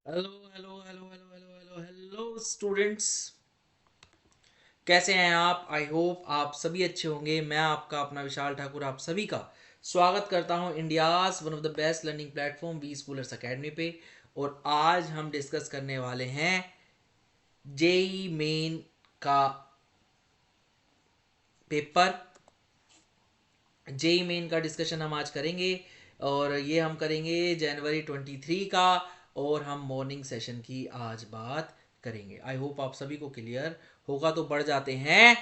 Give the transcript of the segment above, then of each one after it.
Hello hello hello hello hello hello hello students. कैसे हैं आप? आई होप आप सभी अच्छे होंगे। मैं आपका अपना विशाल ठाकुर आप सभी का स्वागत करता हूं India's one of the best learning platform V Schoolers Academy पे। और आज हम डिस्कस करने वाले हैं जेई मेन का पेपर। जेई मेन का डिस्कशन हम आज करेंगे और ये हम करेंगे जनवरी 23 का। और हम मॉर्निंग सेशन की आज बात करेंगे। आई होप आप सभी को क्लियर होगा। तो बढ़ जाते हैं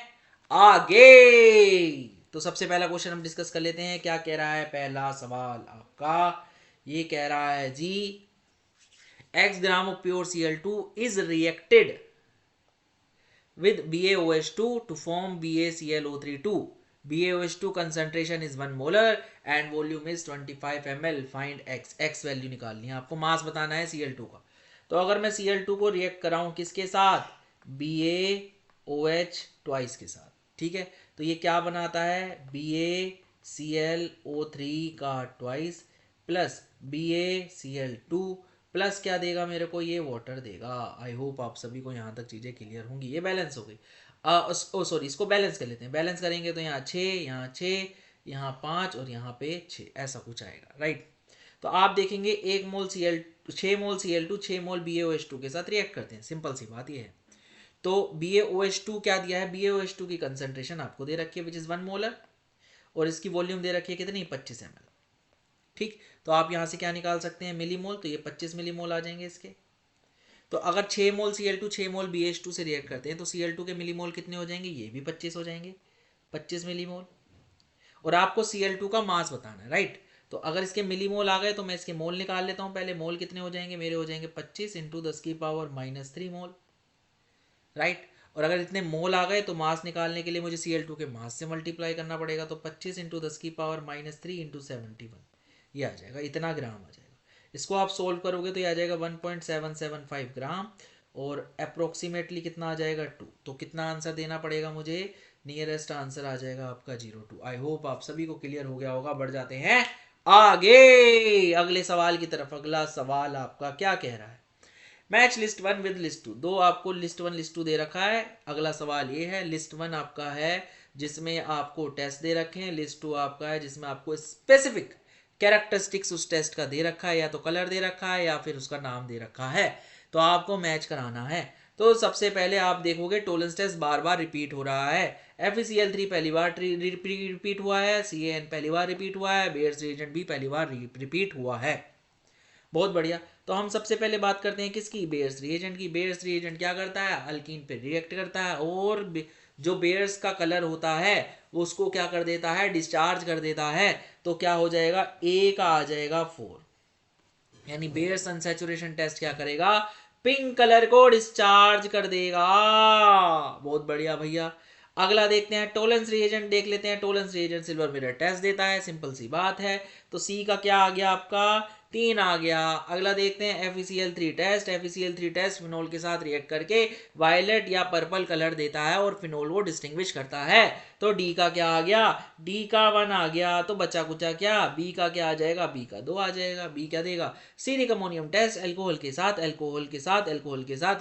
आगे। तो सबसे पहला क्वेश्चन हम डिस्कस कर लेते हैं। क्या कह रहा है पहला सवाल आपका? ये कह रहा है जी, x gram of pure Cl2 is reacted with BaOH2 to form BaClO3 2. BaOH2 concentration is 1 molar and volume is 25 ml. Find x. x value निकालनी है आपको, मास बताना है Cl2 का। तो अगर मैं Cl2 को रिएक्ट कराऊं किसके साथ? BaOH ट्वाइस के साथ। ठीक है, तो ये क्या बनाता है? BaClO3 का ट्वाइस प्लस BaCl2 प्लस क्या देगा मेरे को? ये वाटर देगा। आई होप आप सभी को यहाँ तक चीज़ें क्लियर होंगी। ये बैलेंस हो गई। सॉरी, इसको बैलेंस कर लेते हैं। बैलेंस करेंगे तो यहाँ 6, यहाँ 6, यहाँ 5 और यहाँ पे 6, ऐसा कुछ आएगा। राइट। तो आप देखेंगे 1 मोल Cl2 6 मोल BaOH2 के साथ रिएक्ट करते हैं। सिंपल सी बात ये है। तो BaOH2 क्या दिया है? BaOH2 की कंसंट्रेशन आपको दे रखी है विच इज 1 मोलर। और इसकी वॉल्यूम दे रखी है कितनी? 25 ml। ठीक, तो आप यहां से क्या निकाल सकते हैं? मिलीमोल। तो ये 25 मिलीमोल आ जाएंगे इसके। तो अगर 6 मोल Cl2 6 मोल BH2 से रिएक्ट करते हैं तो Cl2 के मिलीमोल कितने हो जाएंगे? ये भी 25 हो जाएंगे, 25 मिलीमोल। और आपको Cl2 का मास बताना है। राइट। तो अगर इसके मिलीमोल आ गए तो मैं इसके मोल निकाल लेता हूं पहले। मोल कितने हो जाएंगे मेरे? हो जाएंगे 25 × 10⁻³ मोल। राइट। और अगर इतने मोल आ गए तो मास निकालने के लिए मुझे Cl2 के मास से मल्टीप्लाई करना पड़ेगा। तो 25 × 10⁻³ ये आ जाएगा, इतना ग्राम आ जाएगा। इसको आप सोल्व करोगे तो ये आ जाएगा 1.775 ग्राम। और अप्रोक्सीमेटली कितना आ जाएगा? 2। तो कितना आंसर देना पड़ेगा मुझे? नियरेस्ट आंसर आ जाएगा आपका 02। आई होप आप सभी को क्लियर हो गया होगा। बढ़ जाते हैं आगे अगले सवाल की तरफ। अगला सवाल आपका क्या कह रहा है? Match list 1 with list 2। दो आपको लिस्ट 1 लिस्ट 2 दे रखा है। अगला सवाल ये है, लिस्ट 1 आपका है जिसमें आपको टेस्ट दे रखे हैं। लिस्ट 2 आपका है जिसमें आपको स्पेसिफिक कैरेक्टरिस्टिक्स उस टेस्ट का दे रखा है, या तो कलर दे रखा है या फिर उसका नाम दे रखा है। तो आपको मैच कराना है। तो सबसे पहले आप देखोगे टोलेंस टेस्ट बार बार रिपीट हो रहा है। FeCl3 पहली बार रिपीट हुआ है, CaN पहली बार रिपीट हुआ है, बेयर्स रिएजेंट भी पहली बार रिपीट हुआ है। बहुत बढ़िया। तो हम सबसे पहले बात करते हैं किसकी? बेयर्स रिएजेंट की। बेयर्स रिएजेंट क्या करता है? अल्कीन पे रिएक्ट करता है और जो बेयर्स का कलर होता है उसको क्या कर देता है? डिस्चार्ज कर देता है। तो क्या हो जाएगा? ए का आ जाएगा 4। यानी बेयर्स अनसैचुरेशन टेस्ट क्या करेगा? पिंक कलर को डिस्चार्ज कर देगा। बहुत बढ़िया भैया। अगला देखते हैं टोलेंस रिएजेंट। देख लेते हैं Tollens reagent silver mirror test देता है। सिंपल सी बात है। तो सी का क्या आ गया आपका? 3 आ गया। अगला देखते हैं FeCl3 test. FeCl3 test phenol के साथ रिएक्ट करके वायलेट या पर्पल कलर देता है और फिनोल को डिस्टिंग्विश करता है। तो डी का क्या आ गया? डी का 1 आ गया। तो बचा कुचा क्या? बी का क्या आ जाएगा? बी का 2 आ जाएगा। बी क्या देगा? सीरिक अमोनियम टेस्ट अल्कोहल के साथ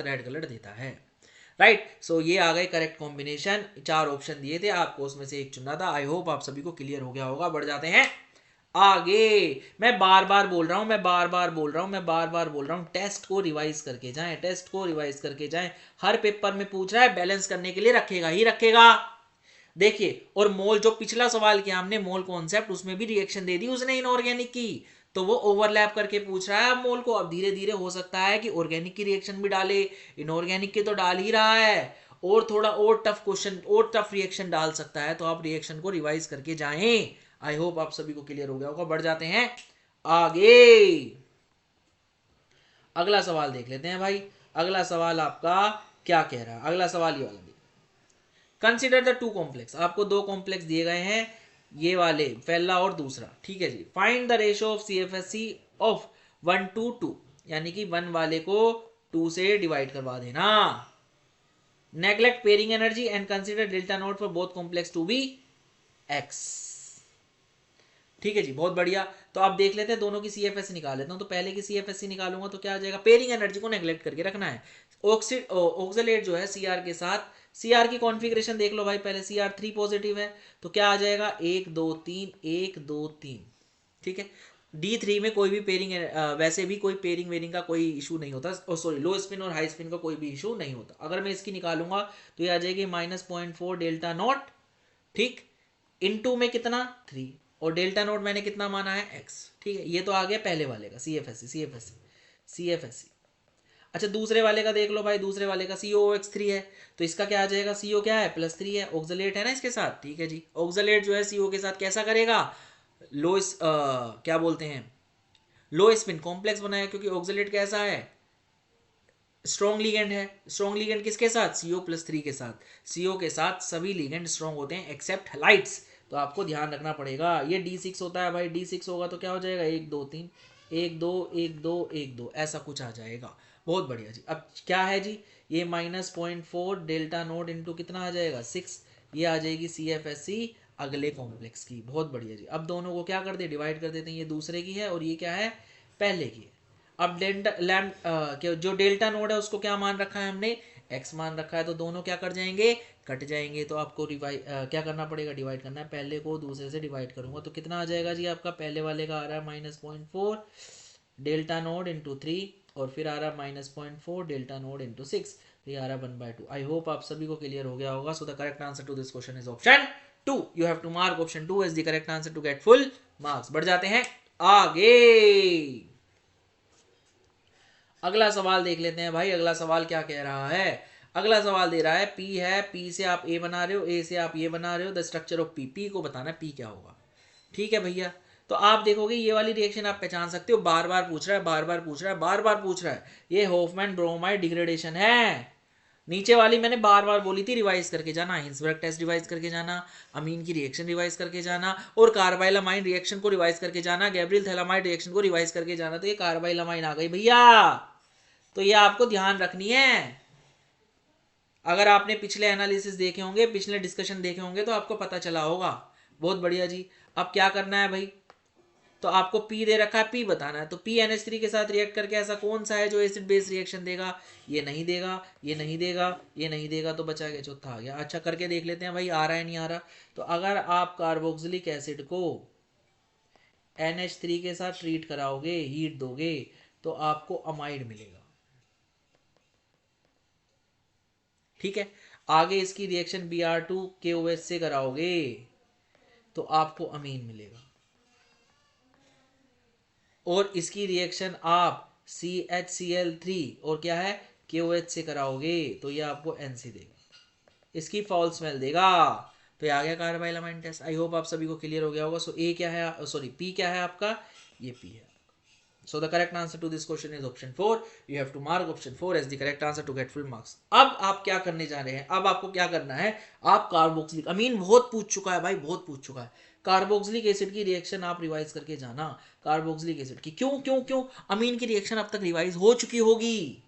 रेड कलर देता है। राइट। सो ये आ गए करेक्ट कॉम्बिनेशन। 4 ऑप्शन दिए थे आपको, उसमें से एक चुनना था। आई होप आप सभी को क्लियर हो गया होगा। बढ़ जाते हैं आगे। मैं बार बार बोल रहा हूं, टेस्ट को रिवाइज करके जाएं, हर पेपर में पूछ रहा है, बैलेंस करने के लिए रखेगा ही रखेगा। देखिए, और मोल जो पिछला सवाल किया हमने मोल कॉन्सेप्ट, उसमें भी रिएक्शन दे दी उसने इनऑर्गेनिक की। तो वो ओवरलैप करके पूछ रहा है मोल को। अब धीरे धीरे हो सकता है कि ऑर्गेनिक की रिएक्शन भी डाले, इनऑर्गेनिक की तो डाल ही रहा है, और थोड़ा और टफ क्वेश्चन और टफ रिएक्शन डाल सकता है। तो आप रिएक्शन को रिवाइज करके जाएं। आई होप आप सभी को क्लियर हो गया होगा। बढ़ जाते हैं आगे। अगला सवाल देख लेते हैं भाई। अगला सवाल आपका क्या कह रहा है? अगला सवाल ये वाला। Consider the two complex. आपको दो कॉम्प्लेक्स दिए गए हैं, ये वाले पहला और दूसरा। ठीक है जी। Find the ratio of CFSC of 1 to 2। यानी कि 1 वाले को 2 से डिवाइड करवा देना। Neglect pairing energy and consider delta nought for both complex to be x। ठीक है जी, बहुत बढ़िया। तो आप देख लेते हैं, दोनों की CFSE निकाल लेता हूँ। तो पहले की CFSE निकालूंगा तो क्या आ जाएगा, पेयरिंग एनर्जी को नेग्लेक्ट करके रखना है। ऑक्सीलेट जो है Cr के साथ, Cr की कॉन्फ़िगरेशन देख लो भाई, पहले Cr3 पॉजिटिव है, तो क्या आ जाएगा 1 2 3 1 2 3। ठीक है, D3 में कोई भी पेयरिंग, वैसे भी कोई पेयरिंग वेरिंग का कोई इशू नहीं होता, सॉरी लो स्पिन और हाई स्पिन का कोई भी इशू नहीं होता। अगर मैं इसकी निकालूंगा तो ये आ जाएगी -0.4 डेल्टा नॉट, ठीक, इनटू में कितना 3, और डेल्टा नोट मैंने कितना माना है x। ठीक है, ये तो आ गया पहले वाले का CFSE। अच्छा, दूसरे वाले का देख लो भाई, दूसरे वाले का COX3 है, तो इसका क्या आ जाएगा, CO क्या है +3 है, ऑक्सलेट है ना इसके साथ। ठीक है जी, ऑक्सलेट जो है CO के साथ कैसा करेगा, लो क्या बोलते हैं, लो स्पिन कॉम्प्लेक्स बनाया, क्योंकि ऑक्सलेट कैसा है, स्ट्रॉन्ग लिगेंड है। स्ट्रॉन्ग लिगेंड किसके साथ, CO+3 के साथ। CO के साथ सभी लिगेंड स्ट्रॉन्ग होते हैं एक्सेप्ट हैलाइड्स, तो आपको ध्यान रखना पड़ेगा। ये D6 होता है भाई, D6 होगा तो क्या हो जाएगा 1 2 3 1 2 1 2 1 2, ऐसा कुछ आ जाएगा। बहुत बढ़िया जी। अब क्या है जी, ये -0.4 डेल्टा नोट इंटू कितना आ जाएगा 6, ये आ जाएगी CFSE अगले कॉम्प्लेक्स की। बहुत बढ़िया जी। अब दोनों को क्या कर दे, डिवाइड कर देते हैं, ये दूसरे की है और ये क्या है, पहले की है। अब जो डेल्टा नोड है उसको क्या मान रखा है हमने, x मान रखा है, तो दोनों क्या कर जाएंगे, कट जाएंगे। तो आपको क्या करना पड़ेगा, डिवाइड करना है, पहले को दूसरे से डिवाइड करूंगा तो कितना आ जाएगा जी, आपका पहले वाले का आ रहा है -0.4 डेल्टा नोड इंटू 3, और फिर आ रहा है -0.4 डेल्टा नोड इंटू 6, तो ये आ रहा है 1/2। आई होप आप सभी को क्लियर हो गया होगा। So the correct answer to this question is option 2। You have to mark option 2 as the correct answer to get full marks. बढ़ जाते हैं आगे। अगला सवाल देख लेते हैं भाई। अगला सवाल क्या कह रहा है, अगला सवाल दे रहा है P है, P से आप A बना रहे हो, A से आप ये बना रहे हो, द स्ट्रक्चर ऑफ P को बताना है P क्या होगा। ठीक है भैया, तो आप देखोगे ये वाली रिएक्शन आप पहचान सकते हो, बार बार पूछ रहा है, बार बार पूछ रहा है, बार बार पूछ रहा है। ये होफमैन ब्रोमाइड डिग्रेडेशन है। नीचे वाली मैंने बार बार बोली थी रिवाइज करके जाना, हिंसबर्ग टेस्ट रिवाइज करके जाना, अमीन की रिएक्शन रिवाइज करके जाना, और कार्बाइलामाइन रिएक्शन को रिवाइज करके जाना, गैब्रियल थैलामाइड रिएक्शन को रिवाइज करके जाना। तो ये कार्बाइलामाइन आ गई भैया, तो ये आपको ध्यान रखनी है। अगर आपने पिछले एनालिसिस देखे होंगे, पिछले डिस्कशन देखे होंगे, तो आपको पता चला होगा। बहुत बढ़िया जी। अब क्या करना है भाई, तो आपको P दे रखा है, P बताना है। तो PNH3 के साथ रिएक्ट करके ऐसा कौन सा है जो एसिड बेस रिएक्शन देगा, ये नहीं देगा, ये नहीं देगा, ये नहीं देगा, तो बचा गया चौथा आ गया। अच्छा, करके देख लेते हैं भाई, आ रहा है नहीं आ रहा। तो अगर आप कार्बोक्सिलिक एसिड को NH3 के साथ ट्रीट कराओगे, हीट दोगे, तो आपको अमाइड मिलेगा। ठीक है, आगे इसकी रिएक्शन Br2KOH से कराओगे तो आपको अमीन मिलेगा, और इसकी रिएक्शन आप CHCl3 और क्या है KOH से कराओगे तो ये आपको NC देगा, इसकी फॉल स्मेल देगा। तो ये आ गया कार्बाइलामाइन टेस्ट। आई होप आप सभी को क्लियर हो गया होगा। सो ए क्या है, सॉरी P क्या है आपका, ये P है। So the correct answer to this question is option 4. You have to mark option 4 as the correct answer to get full marks. अब आप क्या करने जा रहे हैं, अब आपको क्या करना है, आप कार्बोक्सिलिक, अमीन बहुत पूछ चुका है भाई, बहुत पूछ चुका है, कार्बोक्सिलिक एसिड की रिएक्शन आप रिवाइज करके जाना। कार्बोक्सिलिक एसिड की क्यों क्यों क्यों, अमीन की रिएक्शन अब तक रिवाइज हो चुकी होगी।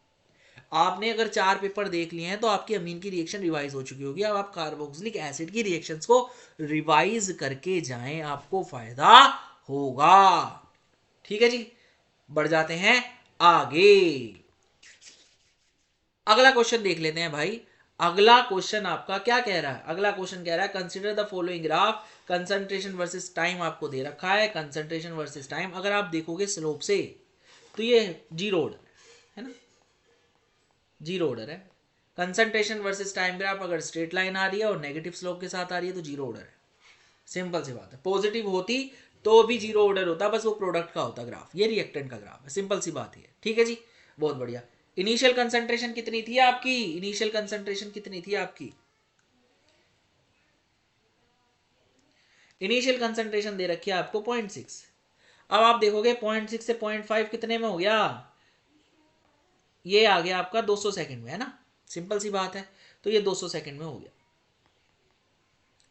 आपने अगर 4 पेपर देख लिए हैं तो आपकी अमीन की रिएक्शन रिवाइज हो चुकी होगी। अब आप कार्बोक्सिलिक एसिड की रिएक्शंस को रिवाइज करके जाएं, आपको फायदा होगा। ठीक है जी, बढ़ जाते हैं आगे। अगला क्वेश्चन देख लेते हैं भाई। अगला क्वेश्चन आपका क्या कह रहा है, अगला क्वेश्चन कह रहा है consider the following graph, concentration versus time आपको दे रखा है, कंसंट्रेशन वर्सेस टाइम। अगर आप देखोगे स्लोप से तो ये जीरो ऑर्डर है ना, जीरो ऑर्डर है। कंसंट्रेशन वर्सेस टाइम ग्राफ अगर स्ट्रेट लाइन आ रही है और नेगेटिव स्लोप के साथ आ रही है तो जीरो ऑर्डर है। सिंपल सी बात है, पॉजिटिव होती तो भी जीरो ऑर्डर होता, बस वो प्रोडक्ट का होता ग्राफ, ये रिएक्टेंट का ग्राफ है। सिंपल सी बात है। ठीक है जी, बहुत बढ़िया। इनिशियल कंसंट्रेशन कितनी थी आपकी, इनिशियल कंसंट्रेशन कितनी थी आपकी, इनिशियल कंसंट्रेशन दे रखी है आपको 0.6। अब आप देखोगे 0.6 से 0.5 कितने में हो गया, ये आ गया आपका 200 सेकंड में, है ना, सिंपल सी बात है। तो ये 200 सेकंड में हो गया।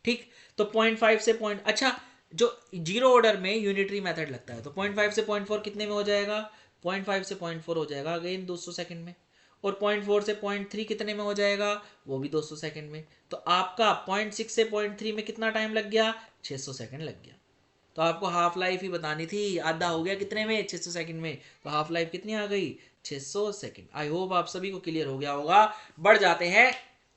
ठीक, तो 0.5 से अच्छा, जो जीरो ऑर्डर में यूनिटरी मेथड लगता है, तो 0.5 से 0.4 कितने में हो जाएगा, 0.5 से 0.4 हो जाएगा अगेन 200 सेकंड में, और 0.4 से 0.3 कितने में हो जाएगा, वो भी 200 सेकंड में। तो आपका 0.6 से 0.3 में कितना टाइम लग गया, 600 सेकंड लग गया। तो आपको हाफ लाइफ ही बतानी थी। आधा हो गया कितने में, 600 सेकंड में, तो हाफ लाइफ कितनी आ गई, 600 सेकंड। आई होप आप सभी को क्लियर हो गया होगा। बढ़ जाते हैं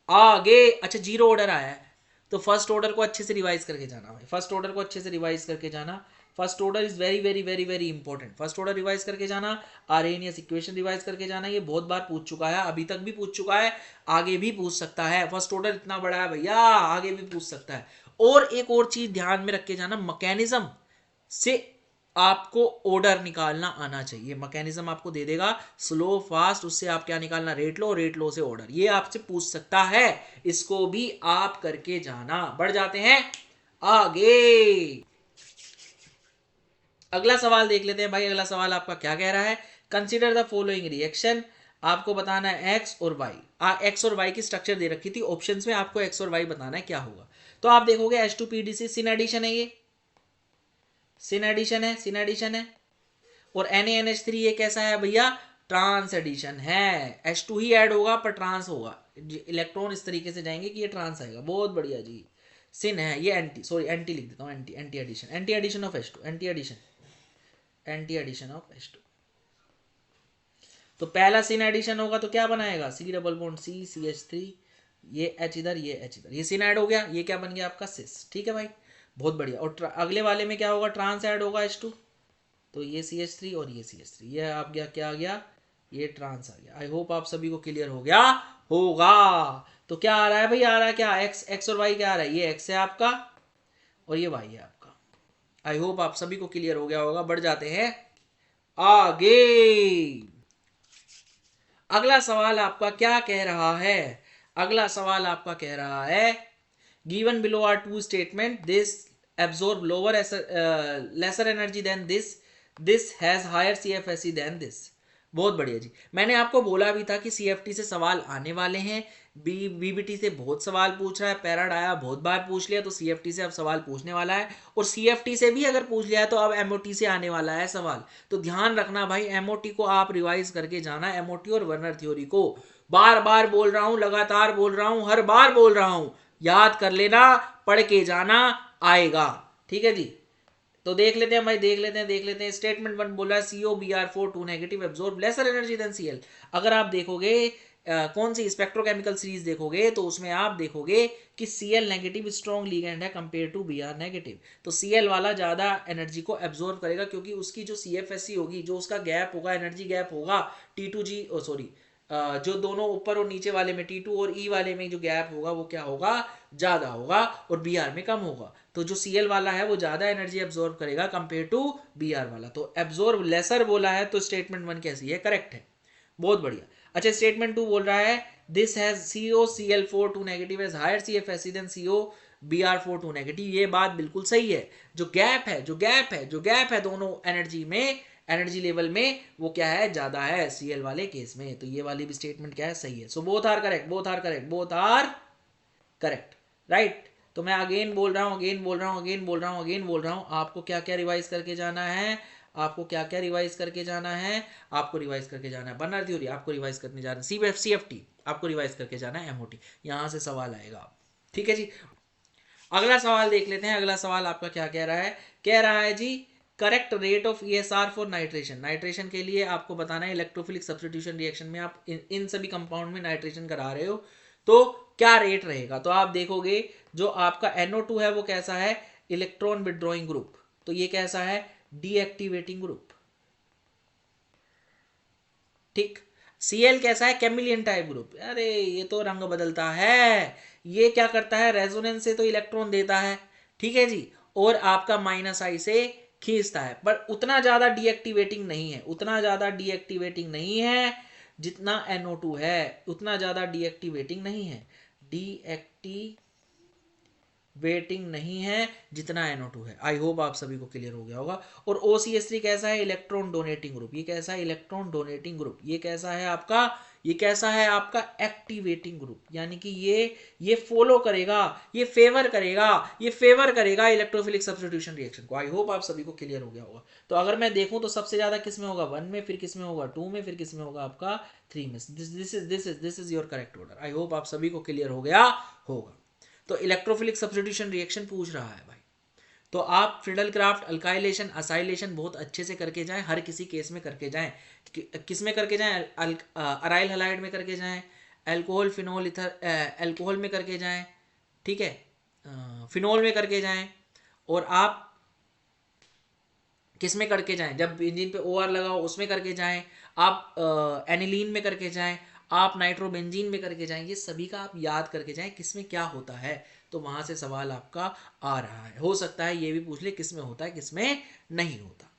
आगे। अच्छा, जीरो ऑर्डर आया है, तो फर्स्ट ऑर्डर को अच्छे से रिवाइज करके जाना भाई, फर्स्ट ऑर्डर को अच्छे से रिवाइज करके जाना। First order is very very very very important. First order revise करके जाना, आर्हेनियस इक्वेशन रिवाइज करके जाना। ये बहुत बार पूछ चुका है, अभी तक भी पूछ चुका है, आगे भी पूछ सकता है। फर्स्ट ऑर्डर इतना बड़ा है भैया, आगे भी पूछ सकता है। और एक और चीज ध्यान में रख के जाना, मैकेनिज्म से आपको ऑर्डर निकालना आना चाहिए। मैकेनिज्म आपको दे देगा स्लो फास्ट, उससे आप क्या निकालना, रेट लो, रेट लो से ऑर्डर, ये आपसे पूछ सकता है, इसको भी आप करके जाना। बढ़ जाते हैं आगे। अगला सवाल देख लेते हैं भाई। अगला सवाल आपका क्या कह रहा है, कंसीडर द फॉलोइंग रिएक्शन। आपको बताना है एक्स और वाई। एक्स और वाई की स्ट्रक्चर दे रखी थी ऑप्शंस में, आपको एक्स और वाई बताना है क्या होगा। तो आप देखोगे H2PDC सिन एडिशन है, ये सिन एडिशन है, सिन एडिशन है। और NaNH3 ये कैसा है भैया, ट्रांस एडिशन है। H2 ही ऐड होगा पर ट्रांस होगा, इलेक्ट्रॉन इस तरीके से जाएंगे कि ये ट्रांस आएगा। बहुत बढ़िया जी, सिन है ये, एंटी लिख देता हूँ, anti addition, anti addition of H2, anti addition of H2। तो पहला सिन एडिशन होगा तो क्या बनाएगा, C double bond C CH3, ये H इधर, ये H इधर, ये सिन ऐड हो गया, ये क्या बन गया आपका सिस। ठीक है भाई, बहुत बढ़िया। और अगले वाले में क्या होगा, ट्रांस ऐड होगा H2, तो ये CH3 और ये CH3, ये आप गया क्या आ गया, ये ट्रांस आ गया। आई होप आप सभी को क्लियर हो गया होगा। तो क्या आ रहा है भाई, आ रहा है क्या, एक्स और वाई क्या आ रहा है, ये एक्स है आपका और ये वाई है आपका। आई होप आप सभी को क्लियर हो गया होगा। बढ़ जाते हैं आगे। अगला सवाल आपका क्या कह रहा है, अगला सवाल आपका कह रहा है, given below are two statement, this absorb lower lesser energy then this has higher CFSE then this. बहुत बढ़िया जी, मैंने आपको बोला भी था कि CFT से सवाल आने वाले हैं, BBT से बहुत सवाल पूछ रहा है, पैराड आया बहुत बार पूछ लिया, तो CFT से अब सवाल पूछने वाला है। और CFT से भी अगर पूछ लिया है तो अब MOT से आने वाला है सवाल। तो ध्यान रखना भाई, MOT को आप रिवाइज करके जाना, MOT और वर्नर थ्योरी को। बार बार बोल रहा हूं, लगातार बोल रहा हूं, हर बार बोल रहा हूं, याद कर लेना, पढ़ के जाना, आएगा। ठीक है जी, तो देख लेते हैं भाई, देख लेते हैं। स्टेटमेंट 1 बोला COBr4 2 negative absorb lesser energy then Cl। अगर आप देखोगे कौन सी स्पेक्ट्रोकेमिकल सीरीज देखोगे तो उसमें आप देखोगे कि Cl नेगेटिव स्ट्रॉन्ग लिगेंड है कंपेयर टू Br नेगेटिव। तो Cl वाला ज्यादा एनर्जी को एब्जॉर्ब करेगा, क्योंकि उसकी जो CFSE होगी, जो उसका गैप होगा, एनर्जी गैप होगा T2G सॉरी जो दोनों ऊपर और नीचे वाले में T2 और E वाले में जो गैप होगा वो क्या होगा, ज्यादा होगा, और Br में कम होगा। तो जो Cl वाला है वो ज्यादा एनर्जी एब्जॉर्ब करेगा कंपेयर टू Br वाला। तो एब्जॉर्ब लेसर बोला है, तो स्टेटमेंट 1 कैसी है, करेक्ट है, बहुत बढ़िया। अच्छा, स्टेटमेंट 2 बोल रहा है this has COCl4 2 negative has higher CFSE then COBr4 2 negative. ये बात बिल्कुल सही है। जो गैप है दोनों एनर्जी में, एनर्जी लेवल में, वो क्या है, ज्यादा है Cl वाले केस में। तो ये वाली भी स्टेटमेंट क्या है, सही है। So both are correct, right. तो मैं अगेन बोल रहा हूं, आपको क्या क्या रिवाइज करके जाना है, आपको रिवाइज करके जाना है बर्नर थ्योरी, आपको रिवाइज करने जाना है CFT, आपको रिवाइज करके जाना है MOT। यहां से सवाल आएगा। ठीक है जी, अगला सवाल देख लेते हैं। अगला सवाल आपका क्या कह रहा है जी, correct rate of ESR for nitration. Nitration के लिए आपको बताना है, इलेक्ट्रोफिलिक सब्स्टिट्यूशन रिएक्शन में आप इन सभी कंपाउंड में नाइट्रेशन करा रहे हो तो क्या रेट रहेगा। तो आप देखोगे जो आपका NO2 है वो कैसा है, इलेक्ट्रॉन विड्रॉइंग ग्रुप, तो ये कैसा है, डीएक्टिवेटिंग ग्रुप। ठीक, Cl कैसा है, कैमिलियन टाइप ग्रुप। अरे ये तो रंग बदलता है, ये क्या करता है, रेजोनेंस से तो इलेक्ट्रॉन देता है, ठीक है जी, और आपका -I से खींचता है, पर उतना ज्यादा डीएक्टिवेटिंग नहीं है जितना NO2 है, उतना ज्यादा डीएक्टिवेटिंग नहीं है जितना NO2 है। आई होप आप सभी को क्लियर हो गया होगा। और OCH3 कैसा है, इलेक्ट्रॉन डोनेटिंग ग्रुप। ये कैसा है, इलेक्ट्रॉन डोनेटिंग ग्रुप। ये कैसा है आपका एक्टिवेटिंग ग्रुप, यानी कि ये फॉलो करेगा, ये फेवर करेगा इलेक्ट्रोफिलिक सब्स्टिट्यूशन रिएक्शन को। आई होप आप सभी को क्लियर हो गया होगा। तो अगर मैं देखूं तो सबसे ज्यादा किस में होगा, 1 में, फिर किस में होगा, 2 में, फिर किस में होगा आपका 3 में। This is your correct order. I hope आप सभी को क्लियर हो गया होगा। तो इलेक्ट्रोफिलिक सब्स्टिट्यूशन रिएक्शन पूछ रहा है भाई, तो आप फिडलक्राफ्ट, अल्काइलेशन, असाइलेशन बहुत अच्छे से करके जाएं, हर किसी केस में करके जाएं। किस में करके जाएं? अराइल हलाइड में करके जाएं, अल्कोहल फिनोल इथर अल्कोहल में करके जाएं, ठीक है, फिनोल में करके जाएं। और आप किस में करके जाएं? जब इंजन पे OR लगाओ उसमें करके जाएं, आप एनिलीन में करके जाएं, आप नाइट्रोबेंजीन में करके जाएं। ये सभी का आप याद करके जाएं किस में क्या होता है, तो वहां से सवाल आपका आ रहा है। हो सकता है ये भी पूछ ले किस में होता है किस में नहीं होता।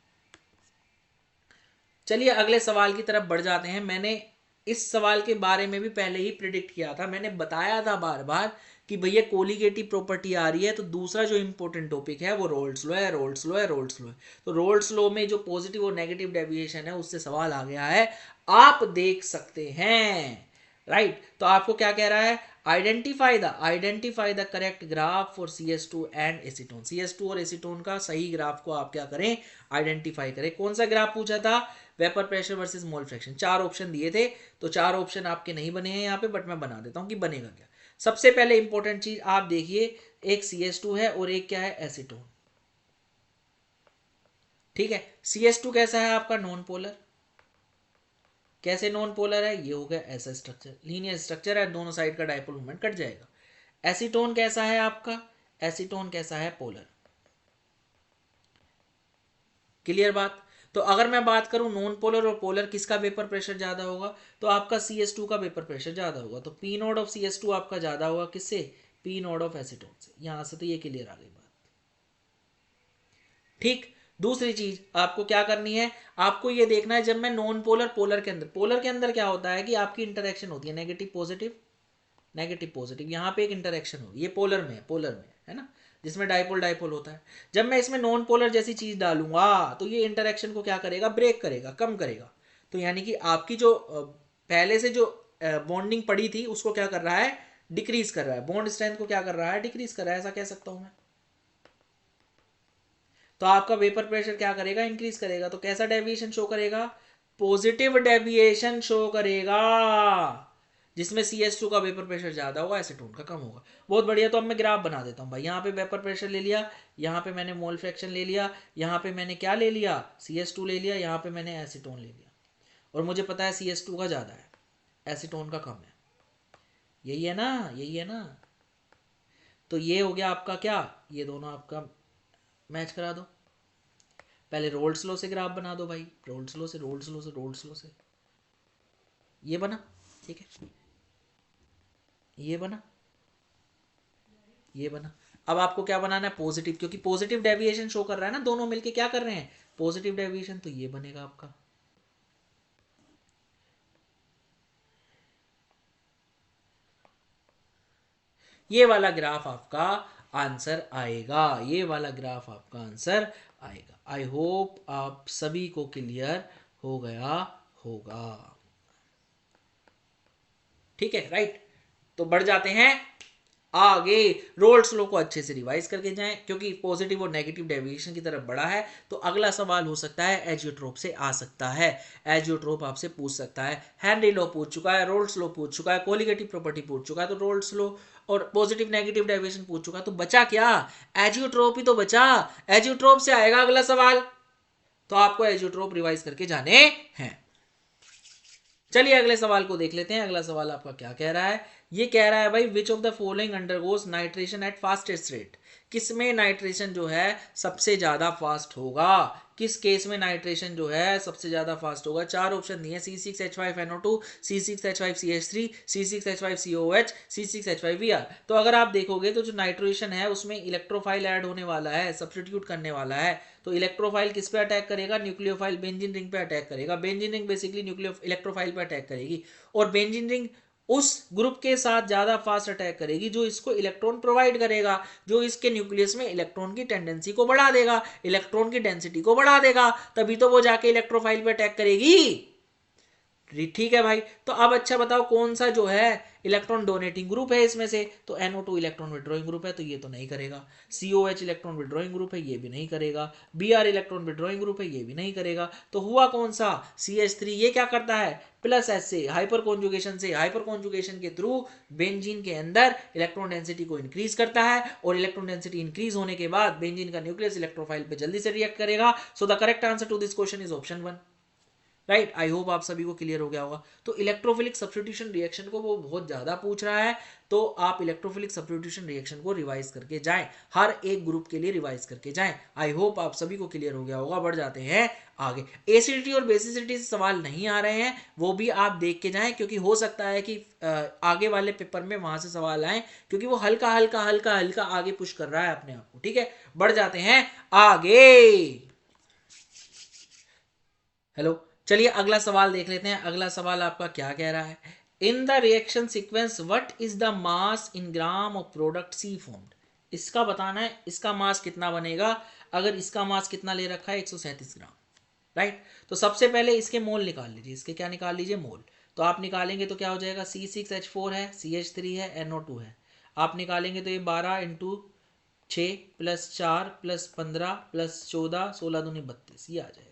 चलिए अगले सवाल की तरफ बढ़ जाते हैं। मैंने इस सवाल के बारे में भी पहले ही प्रिडिक्ट किया था, मैंने बताया था बार बार कि भैया कोलिगेटिव प्रॉपर्टी आ रही है, तो दूसरा जो इंपॉर्टेंट टॉपिक है वो रोल्स लॉ है, रोल्स लॉ है, रोल्स लॉ है। तो रोल्स लॉ में जो पॉजिटिव और नेगेटिव डेविएशन है उससे सवाल आ गया है, आप देख सकते हैं, राइट। तो आपको क्या कह रहा है? Identify the correct graph for CS2 and acetone. CS2 और एसीटोन का सही ग्राफ को आप क्या करें? आइडेंटिफाई करें। कौन सा ग्राफ पूछा था? Vapour pressure versus mole fraction. 4 option दिए थे, तो 4 ऑप्शन आपके नहीं बने हैं यहाँ पे, बट मैं बना देता हूँ कि बनेगा क्या। सबसे पहले इंपॉर्टेंट चीज आप देखिए, एक CS2 है और एक क्या है? एसीटोन, ठीक है। CS2 कैसा है आपका? Non polar. कैसे नॉन पोलर है? ये हो गया ऐसा स्ट्रक्चर, लीनियर स्ट्रक्चर है, दोनों साइड का डाइपोल मोमेंट कट जाएगा। एसीटोन कैसा है आपका? एसीटोन कैसा है? पोलर। क्लियर बात? तो अगर मैं बात करूं नॉन पोलर और पोलर, किसका वेपर प्रेशर ज्यादा होगा? तो आपका CS2 का वेपर प्रेशर ज्यादा होगा, तो P नॉट ऑफ CS2 आपका ज्यादा होगा किससे? P नॉट ऑफ एसीटोन से। यहां से तो ये क्लियर आ गई बात, ठीक। दूसरी चीज आपको क्या करनी है? आपको ये देखना है, जब मैं नॉन पोलर, पोलर के अंदर क्या होता है कि आपकी इंटरेक्शन होती है नेगेटिव पॉजिटिव, नेगेटिव पॉजिटिव। यहाँ पे एक इंटरेक्शन होगी, ये पोलर में है ना, जिसमें डाइपोल डाइपोल होता है। जब मैं इसमें नॉन पोलर जैसी चीज डालूंगा तो ये इंटरेक्शन को क्या करेगा? ब्रेक करेगा, कम करेगा। तो यानी कि आपकी जो पहले से जो बॉन्डिंग पड़ी थी उसको क्या कर रहा है? डिक्रीज कर रहा है। बॉन्ड स्ट्रेंथ को क्या कर रहा है? डिक्रीज कर रहा है, ऐसा कह सकता हूं मैं। तो आपका वेपर प्रेशर क्या करेगा? इंक्रीज करेगा। तो कैसा डेविएशन शो करेगा? पॉजिटिव डेविएशन शो करेगा, जिसमें CS2 का वेपर प्रेशर ज्यादा होगा, एसीटोन का कम होगा। बहुत बढ़िया। तो अब मैं ग्राफ बना देता हूँ भाई। यहाँ पे वेपर प्रेशर ले लिया, यहाँ पे मैंने मोल फ्रैक्शन ले लिया, यहाँ पे मैंने क्या ले लिया? CS2 ले लिया, यहाँ पे मैंने एसीटोन ले लिया। और मुझे पता है CS2 का ज्यादा है, एसीटोन का कम है। यही है ना, यही है ना। तो ये हो गया आपका क्या? ये दोनों आपका मैच करा दो। पहले रोल्स लॉ से ग्राफ बना दो भाई, रोल्स लॉ से, रोल्स लॉ से, रोल्स लॉ से। ये बना, ठीक है, ये बना, ये बना। अब आपको क्या बनाना है? पॉजिटिव, क्योंकि पॉजिटिव डेविएशन शो कर रहा है ना, दोनों मिलके क्या कर रहे हैं? Positive deviation. तो ये बनेगा आपका, ये वाला ग्राफ आपका आंसर आएगा, ये वाला ग्राफ आपका आंसर आएगा। आई होप आप सभी को क्लियर हो गया होगा, ठीक है, राइट। तो बढ़ जाते हैं आगे। रोल्स लॉ को अच्छे से रिवाइज करके जाएं, क्योंकि पॉजिटिव और नेगेटिव डेविएशन की तरफ बढ़ा है। तो अगला सवाल हो सकता है एजियोट्रोप से आ सकता है, एजियोट्रोप आपसे पूछ सकता है। हेनरी लॉ पूछ चुका है, रोल्स लॉ पूछ चुका है, कोलिगेटिव प्रॉपर्टी पूछ चुका है, तो रोल्स लॉ और पॉजिटिव नेगेटिव डेविएशन पूछ चुका है। तो बचा क्या? एजियोट्रोप ही तो बचा। एजियोट्रोप से आएगा अगला सवाल, तो आपको एजियोट्रोप रिवाइज करके जाने हैं। चलिए अगले सवाल को देख लेते हैं। अगला सवाल आपका क्या कह रहा है? ये कह रहा है भाई, which of the following undergoes nitration at fastest rate. किसमें नाइट्रेशन जो है सबसे ज्यादा फास्ट होगा? किस केस में नाइट्रेशन जो है सबसे ज्यादा फास्ट होगा? 4 ऑप्शन दिए, C6H5NO2, C6H5CH3, C6H5COH, C6H5Br। तो अगर आप देखोगे तो जो नाइट्रेशन है उसमें इलेक्ट्रोफाइल ऐड होने वाला है, सब्स्टिट्यूट करने वाला है। तो इलेक्ट्रोफाइल किस पे अटैक करेगा? न्यूक्लियोफाइल बेंजीन रिंग पे अटैक करेगा। Benzene ring basically nucleo electrophile पे अटैक करेगी, और बेंजीन रिंग उस ग्रुप के साथ ज्यादा फास्ट अटैक करेगी जो इसको इलेक्ट्रॉन प्रोवाइड करेगा, जो इसके न्यूक्लियस में इलेक्ट्रॉन की टेंडेंसी को बढ़ा देगा, इलेक्ट्रॉन की डेंसिटी को बढ़ा देगा, तभी तो वो जाके इलेक्ट्रोफाइल पे अटैक करेगी। ठीक है भाई। तो अब अच्छा बताओ कौन सा जो है इलेक्ट्रॉन डोनेटिंग ग्रुप है इसमें से, तो NO2 इलेक्ट्रॉन विड्रॉइंग ग्रुप है, तो ये तो नहीं करेगा। COH इलेक्ट्रॉन विड्रॉइंग ग्रुप है, ये भी नहीं करेगा। Br इलेक्ट्रॉन विड्रॉइंग ग्रुप है, ये भी नहीं करेगा। तो हुआ कौन सा, CH3। ये क्या करता है, प्लस एस से हाइपर कॉन्जुगेशन के थ्रू बेंजीन के अंदर इलेक्ट्रॉन डेंसिटी को इंक्रीज करता है, और इलेक्ट्रॉन डेंसिटी इंक्रीज होने के बाद बेंजीन का न्यूक्लियस इलेक्ट्रोफाइल पे जल्दी से रिएक्ट करेगा। So the correct answer to this question is option 1। Right, I hope आप सभी को क्लियर हो गया होगा। तो इलेक्ट्रोफिलिक सब्स्टिट्यूशन रिएक्शन को वो बहुत ज्यादा पूछ रहा है, तो आप इलेक्ट्रोफिलिक सब्स्टिट्यूशन रिएक्शन को रिवाइज करके जाएं, हर एक ग्रुप के लिए रिवाइज करके जाएं। आई होप आप सभी को क्लियर हो गया होगा। बढ़ जाते हैं आगे। एसिडिटी और बेसिसिटी से सवाल नहीं आ रहे हैं, वो भी आप देख के जाएं, क्योंकि हो सकता है कि आगे वाले पेपर में वहां से सवाल आए, क्योंकि वो हल्का हल्का हल्का हल्का आगे पुश कर रहा है अपने आप को। ठीक है, बढ़ जाते हैं आगे। हेलो, चलिए अगला सवाल देख लेते हैं। अगला सवाल आपका क्या कह रहा है, in the reaction sequence what is the mass in gram of product C formed. इसका बताना है, इसका मास कितना बनेगा। अगर इसका मास कितना ले रखा है, 137 ग्राम। राइट, तो सबसे पहले इसके मोल निकाल लीजिए, इसके क्या निकाल लीजिए, मोल। तो आप निकालेंगे तो क्या हो जाएगा, C6H4 है, CH3 है, NO2 है। आप निकालेंगे तो ये 12 इंटू 6 प्लस 4 प्लस 15 प्लस 14, 16 दूनी 32, ये आ जाएगा।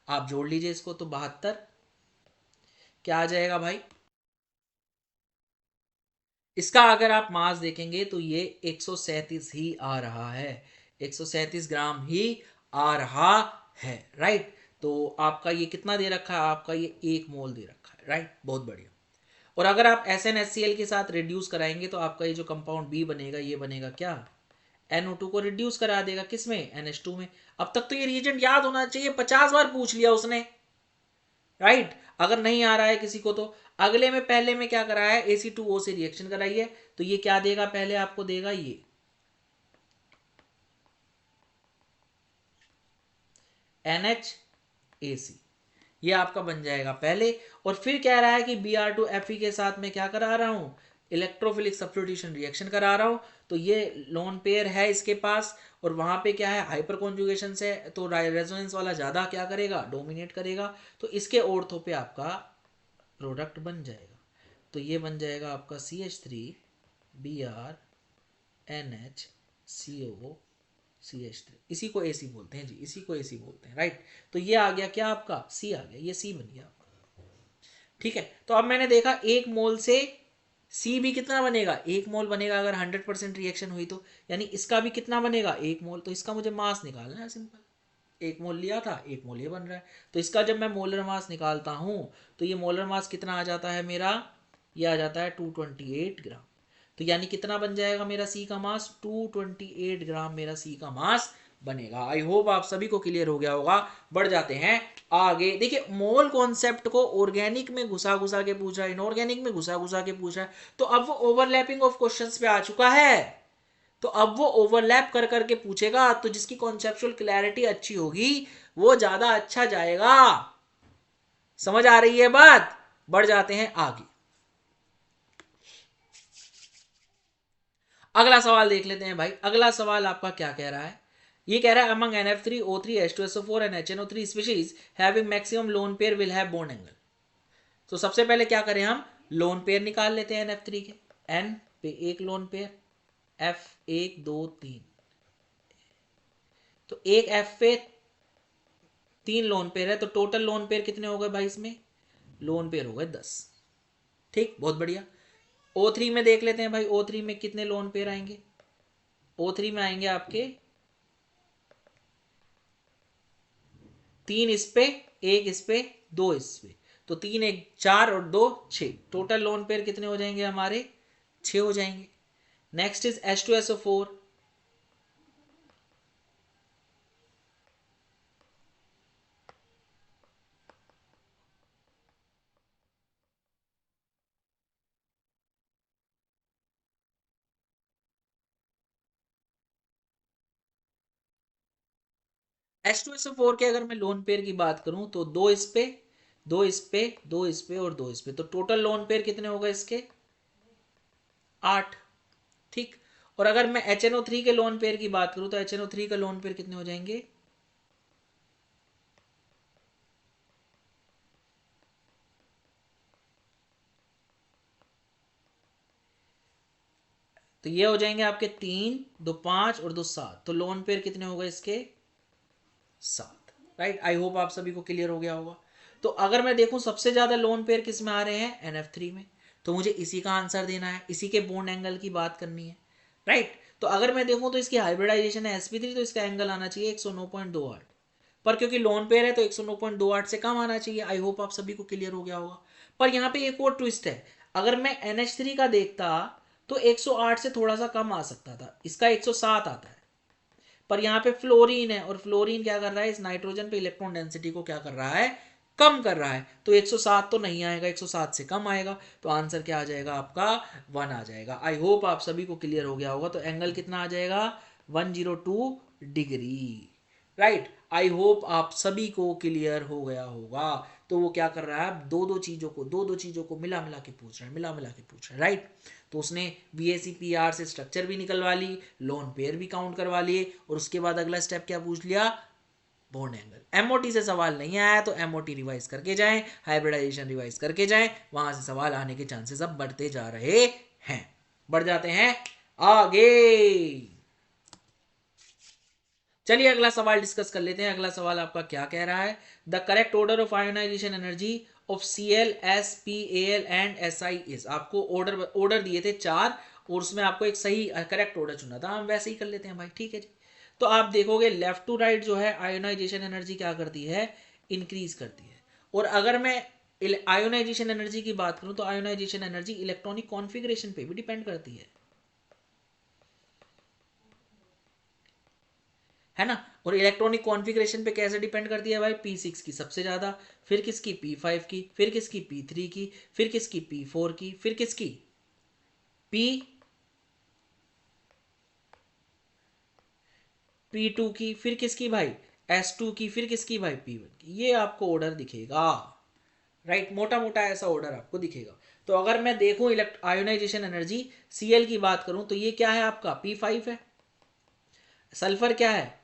आप जोड़ लीजिए इसको, तो 72। क्या आ जाएगा भाई, इसका अगर आप मास देखेंगे तो ये 137 ही आ रहा है, 137 ग्राम ही आ रहा है। राइट, तो आपका ये कितना दे रखा है, आपका ये 1 मोल दे रखा है। राइट, बहुत बढ़िया। और अगर आप SnHCl के साथ रिड्यूस कराएंगे तो आपका ये जो कंपाउंड बी बनेगा, ये बनेगा क्या, NO2 को रिड्यूस करा देगा, किसमें, NH2 में। अब तक तो ये रिएजेंट याद होना चाहिए, 50 बार पूछ लिया उसने। राइट, अगर नहीं आ रहा है किसी को तो अगले में, पहले में क्या करा है, AC2O से रिएक्शन कराइए, तो ये क्या देगा, पहले आपको देगा ये NHAC, ये आपका बन जाएगा पहले। और फिर कह रहा है कि Br2Fe के साथ में क्या करा रहा हूं, इलेक्ट्रोफिलिक सब्स्टिट्यूशन रिएक्शन करा रहा हूं। तो ये लोन पेयर है इसके पास, और वहां पे क्या है, हाइपर कॉन्जुगेशन से, तो रेजोनेंस वाला ज्यादा क्या करेगा, डोमिनेट करेगा। तो इसके ऑर्थो पे आपका प्रोडक्ट बन जाएगा। तो ये बन जाएगा आपका CH3Br NH CO CH3, इसी को AC बोलते हैं जी, इसी को AC बोलते हैं। राइट, तो ये आ गया क्या, आपका C आ गया, ये C बन गया आपका। ठीक है, तो अब मैंने देखा 1 मोल से C भी कितना बनेगा, 1 मोल बनेगा अगर 100% रिएक्शन हुई तो, यानी इसका भी कितना बनेगा, 1 मोल। तो इसका मुझे मास निकालना है, सिंपल। 1 मोल लिया था, 1 मोल ये बन रहा है। तो इसका जब मैं मोलर मास निकालता हूं, तो ये मोलर मास कितना आ जाता है मेरा, ये आ जाता है 228 ग्राम। तो यानी कितना बन जाएगा मेरा सी का मास, 228 ग्राम मेरा सी का मास बनेगा। आई होप आप सभी को क्लियर हो गया होगा। बढ़ जाते हैं आगे। देखिए, मोल कॉन्सेप्ट को ऑर्गेनिक में घुसा घुसा के पूछा, इनऑर्गेनिक में घुसा घुसा के पूछा, तो अब वो ओवरलैपिंग ऑफ क्वेश्चंस पे आ चुका है। तो अब वो ओवरलैप कर करके पूछेगा, तो जिसकी कॉन्सेप्चुअल क्लैरिटी अच्छी होगी वो ज्यादा अच्छा जाएगा। समझ आ रही है बात। बढ़ जाते हैं आगे। अगला सवाल देख लेते हैं भाई। अगला सवाल आपका क्या कह रहा है, ये कह रहा है among NF3 O3 H2SO4 and HNO3 species having maximum lone pair will have bond angle। तो सबसे पहले क्या करें, हम लोन पेयर निकाल लेते हैं NF3 के। N पे एक लोन पेयर, F 1 2 3, तो एक F पे 3 लोन पेयर है, तो टोटल लोन पेयर कितने हो गए भाई, इसमें लोन पेयर हो गए 10। ठीक, बहुत बढ़िया। O3 में देख लेते हैं भाई, O3 में कितने लोन पेयर आएंगे, O3 में आएंगे आपके 3 इस पे, 1 इस पे, 2 इस पे, तो 3 1 4 और 2 6, टोटल लोन पेयर कितने हो जाएंगे हमारे, 6 हो जाएंगे। नेक्स्ट इज H2SO4, H2SO4 के अगर मैं लोन पेयर की बात करूं तो 2 इस पे, 2 इस पे, 2 इस पे और 2 इस पे, तो टोटल लोन पेयर कितने हो गए इसके, 8। ठीक, और अगर मैं HNO3 के लोन पेयर की बात करूं तो HNO3 का लोन पेयर कितने हो जाएंगे, तो ये हो जाएंगे आपके 3, 2 5 और 2 7, तो लोन पेयर कितने हो गए इसके 7। राइट, आई होप आप सभी को क्लियर हो गया होगा। तो अगर मैं देखूं सबसे ज्यादा लोन पेयर किस में आ रहे हैं, NF3 में, तो मुझे इसी का आंसर देना है, इसी के बॉन्ड एंगल की बात करनी है। राइट, तो अगर मैं देखूं तो इसकी हाइब्रिडाइजेशन है sp3, तो इसका एंगल आना चाहिए 109.28, पर क्योंकि लोन पेयर है तो 109.28 से कम आना चाहिए। आई होप आप सभी को क्लियर हो गया होगा। पर यहाँ पे एक और ट्विस्ट है, अगर मैं NH3 का देखता तो 108 से थोड़ा सा कम आ सकता था, इसका 107 आता है। पर यहाँ पे फ्लोरीन है, और फ्लोरीन क्या कर रहा है, इस नाइट्रोजन पे इलेक्ट्रॉन डेंसिटी को क्या कर रहा है, कम कर रहा है, तो 107 तो नहीं आएगा, 107 से कम आएगा, तो आंसर क्या आ जाएगा आपका 1 आ जाएगा। आई होप आप सभी को क्लियर हो गया होगा। तो एंगल कितना आ जाएगा 102 डिग्री। राइट, आई होप आप सभी को क्लियर हो गया होगा। तो वो क्या कर रहा है, दो दो चीजों को मिला मिला के पूछ रहा है, मिला मिला के पूछ रहा है। राइट, तो उसने BAC/PR से स्ट्रक्चर भी निकलवा ली, लोन पेयर भी काउंट करवा लिए, और उसके बाद अगला स्टेप क्या पूछ लिया, बॉन्ड एंगल। MOT से सवाल नहीं आया तो MOT रिवाइज करके जाएं, हाइब्रिडाइजेशन रिवाइज करके जाएं, वहां से सवाल आने के चांसेस अब बढ़ते जा रहे हैं। बढ़ जाते हैं आगे। चलिए अगला सवाल डिस्कस कर लेते हैं। अगला सवाल आपका क्या कह रहा है, the correct order of ionisation energy of Cl, S, P, Al and Si is. आपको ऑर्डर दिए थे 4, और उसमें आपको एक सही करेक्ट ऑर्डर चुना था, हम वैसे ही कर लेते हैं भाई, ठीक है जी। तो आप देखोगे लेफ्ट टू राइट जो है आयोनाइजेशन एनर्जी क्या करती है, इंक्रीज करती है। और अगर मैं आयोनाइजेशन एनर्जी की बात करूं तो आयोनाइजेशन एनर्जी इलेक्ट्रॉनिक कॉन्फ़िगरेशन पे भी डिपेंड करती है ना। और इलेक्ट्रॉनिक कॉन्फ़िगरेशन पे कैसे डिपेंड करती है भाई, P6 की सबसे ज्यादा, फिर किसकी P5 की, फिर किसकी P3 की, फिर किसकी P4 की, फिर किसकी P2 की, फिर किसकी भाई S2 की, फिर किसकी भाई P1 की। ये आपको ऑर्डर दिखेगा। राइट, मोटा मोटा ऐसा ऑर्डर आपको दिखेगा। तो अगर मैं देखूं आयोनाइजेशन एनर्जी Cl की बात करूं तो ये क्या है आपका P5 है, सल्फर क्या है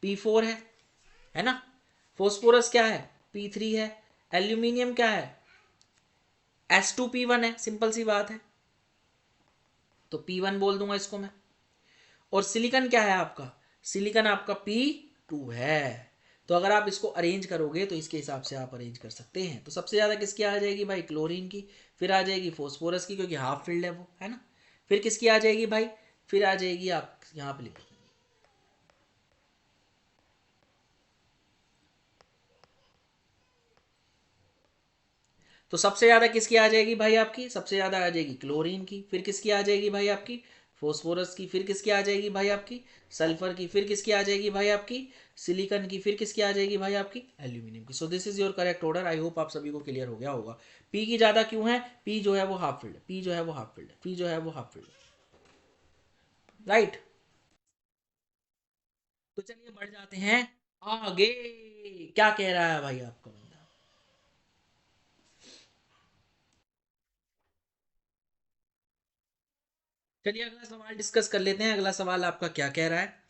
P4 है ना, फोस्फोरस क्या है P3 है, एल्यूमिनियम क्या है S2P1 है, सिंपल सी बात है, तो P1 बोल दूंगा इसको मैं। और सिलिकॉन क्या है आपका, सिलिकॉन आपका P2 है। तो अगर आप इसको अरेंज करोगे तो इसके हिसाब से आप अरेंज कर सकते हैं। तो सबसे ज्यादा किसकी आ जाएगी भाई, क्लोरीन की, फिर आ जाएगी फोस्फोरस की क्योंकि हाफ फील्ड है वो, है ना, फिर किसकी आ जाएगी भाई, फिर आ जाएगी आप यहाँ पे लिखो, तो सबसे ज्यादा किसकी आ जाएगी भाई, आपकी सबसे ज्यादा आ जाएगी क्लोरीन की, फिर किसकी आ जाएगी भाई आपकी फोस्फोरस की, फिर किसकी आ जाएगी भाई आपकी सल्फर की, फिर किसकी आ जाएगी भाई आपकी सिलिकॉन की, फिर किसकी आ जाएगी भाई आपकी एल्यूमिनियम की। So this is your correct order. I hope आप सभी को क्लियर हो गया होगा। पी की ज्यादा क्यों है, पी जो है वो हाफ फील्ड, पी जो है वो हाफ फील्ड, पी जो है वो हाफ फील्ड। राइट, तो चलिए बढ़ जाते हैं आगे। क्या कह रहा है भाई आपका बंदा, चलिए अगला सवाल डिस्कस कर लेते हैं। अगला सवाल आपका क्या कह रहा है,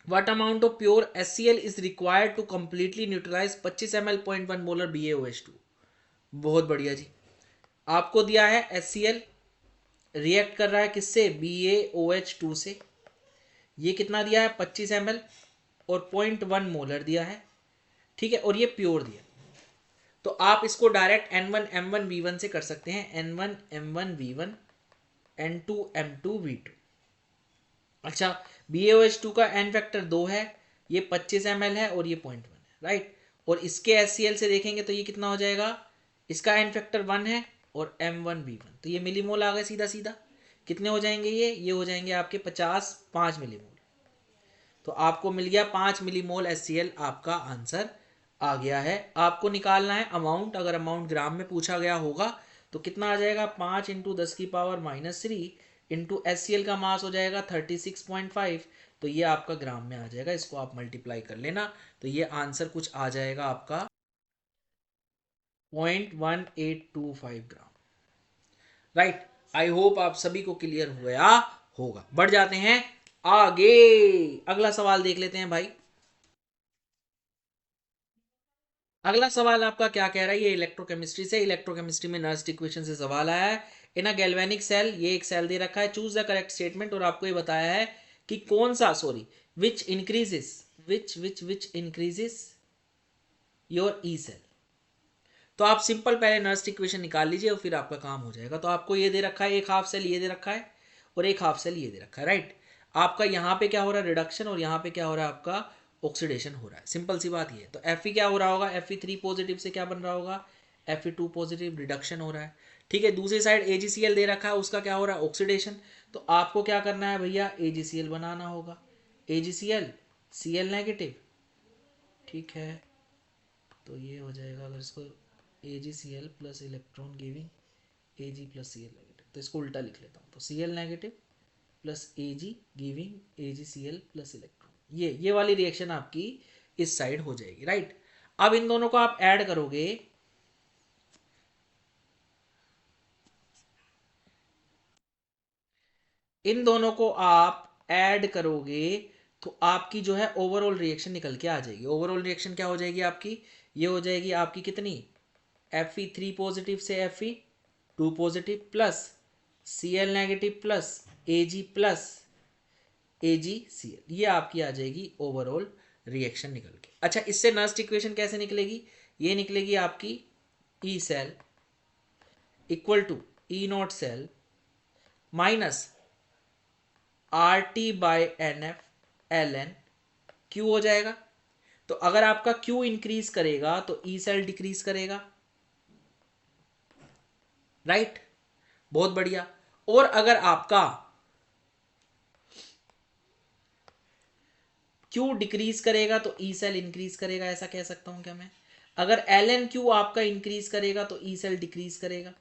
What amount of pure HCl is required to completely neutralize 25 ml 0.1 molar BaOH2। बहुत बढ़िया जी, आपको दिया है HCl रिएक्ट कर रहा है किससे, BaOH2 से। ये कितना दिया है 25 ml और 0.1 मोलर दिया है, ठीक है, और ये प्योर दिया। तो आप इसको डायरेक्ट N1M1V1 से कर सकते हैं, N1M1V1 N2M2V2। अच्छा, BaOH2 का एन फैक्टर 2 है, ये 25 ml है और ये 0.1 है। राइट, और इसके HCl से देखेंगे तो ये कितना हो जाएगा, इसका एन फैक्टर 1 है और M1V1, तो ये मिलीमोल आ गए सीधा सीधा। कितने हो जाएंगे ये हो जाएंगे आपके 5 मिलीमोल। तो आपको मिल गया 5 मिलीमोल HCl, आपका आंसर आ गया है। आपको निकालना है अमाउंट, अगर अमाउंट ग्राम में पूछा गया होगा तो कितना आ जाएगा, 5 × 10⁻³ इंटू HCl का मास हो जाएगा 36.5, तो ये आपका ग्राम में आ जाएगा। इसको आप मल्टीप्लाई कर लेना, तो ये आंसर कुछ आ जाएगा आपका 0.1825 ग्राम। राइट, आई होप आप सभी को क्लियर हुआ होगा। बढ़ जाते हैं आगे, अगला सवाल देख लेते हैं भाई। अगला सवाल आपका क्या कह रहा है, ये इलेक्ट्रोकेमिस्ट्री से, इलेक्ट्रोकेमिस्ट्री में नर्स्ट इक्वेशन से सवाल आया है। इन अ गैल्वेनिक सेल, ये एक सेल दे रखा है, चूज द करेक्ट स्टेटमेंट, और आपको ये बताया है कि कौन सा, sorry, which increases your E cell. तो आप सिंपल पहले नर्स्ट इक्वेशन निकाल लीजिए और फिर आपका काम हो जाएगा। तो आपको ये दे रखा है, एक हाफ सेल ये दे रखा है और एक हाफ सेल ये दे रखा है, राइट। आपका यहाँ पे क्या हो रहा है, रिडक्शन, और यहाँ पे क्या हो रहा है, आपका ऑक्सीडेशन हो रहा है। सिंपल सी बात ये है। तो Fe क्या हो रहा होगा, Fe3 पॉजिटिव से क्या बन रहा होगा, Fe2 पॉजिटिव, रिडक्शन हो रहा है। ठीक है, दूसरी साइड AgCl दे रखा है, उसका क्या हो रहा है, ऑक्सीडेशन। तो आपको क्या करना है भैया, AgCl बनाना होगा, AgCl Cl नेगेटिव, ठीक है। तो ये हो जाएगा, अगर इसको AgCl plus electron giving Ag plus Cl negative, तो इसको उल्टा लिख लेता हूँ। तो Cl negative plus Ag giving AgCl plus electron, ये वाली रिएक्शन आपकी इस साइड हो जाएगी, राइट। अब इन दोनों को आप ऐड करोगे, इन दोनों को आप ऐड करोगे तो आपकी जो है ओवरऑल रिएक्शन निकल के आ जाएगी। ओवरऑल रिएक्शन क्या हो जाएगी आपकी, ये हो जाएगी आपकी कितनी, Fe3 पॉजिटिव से Fe2 positive plus Cl negative plus AgCl, ये आपकी आ जाएगी ओवरऑल रिएक्शन निकल के। अच्छा, इससे नर्स्ट इक्वेशन कैसे निकलेगी, ये निकलेगी आपकी E cell equal to E not cell minus RT/NF Q हो जाएगा। तो अगर आपका क्यू इंक्रीज करेगा तो ई सेल डिक्रीज करेगा, राइट, बहुत बढ़िया। और अगर आपका क्यू डिक्रीज करेगा तो ई सेल इंक्रीज करेगा, ऐसा कह सकता हूं क्या मैं। अगर एल क्यू आपका इंक्रीज करेगा तो ई सेल डिक्रीज करेगा,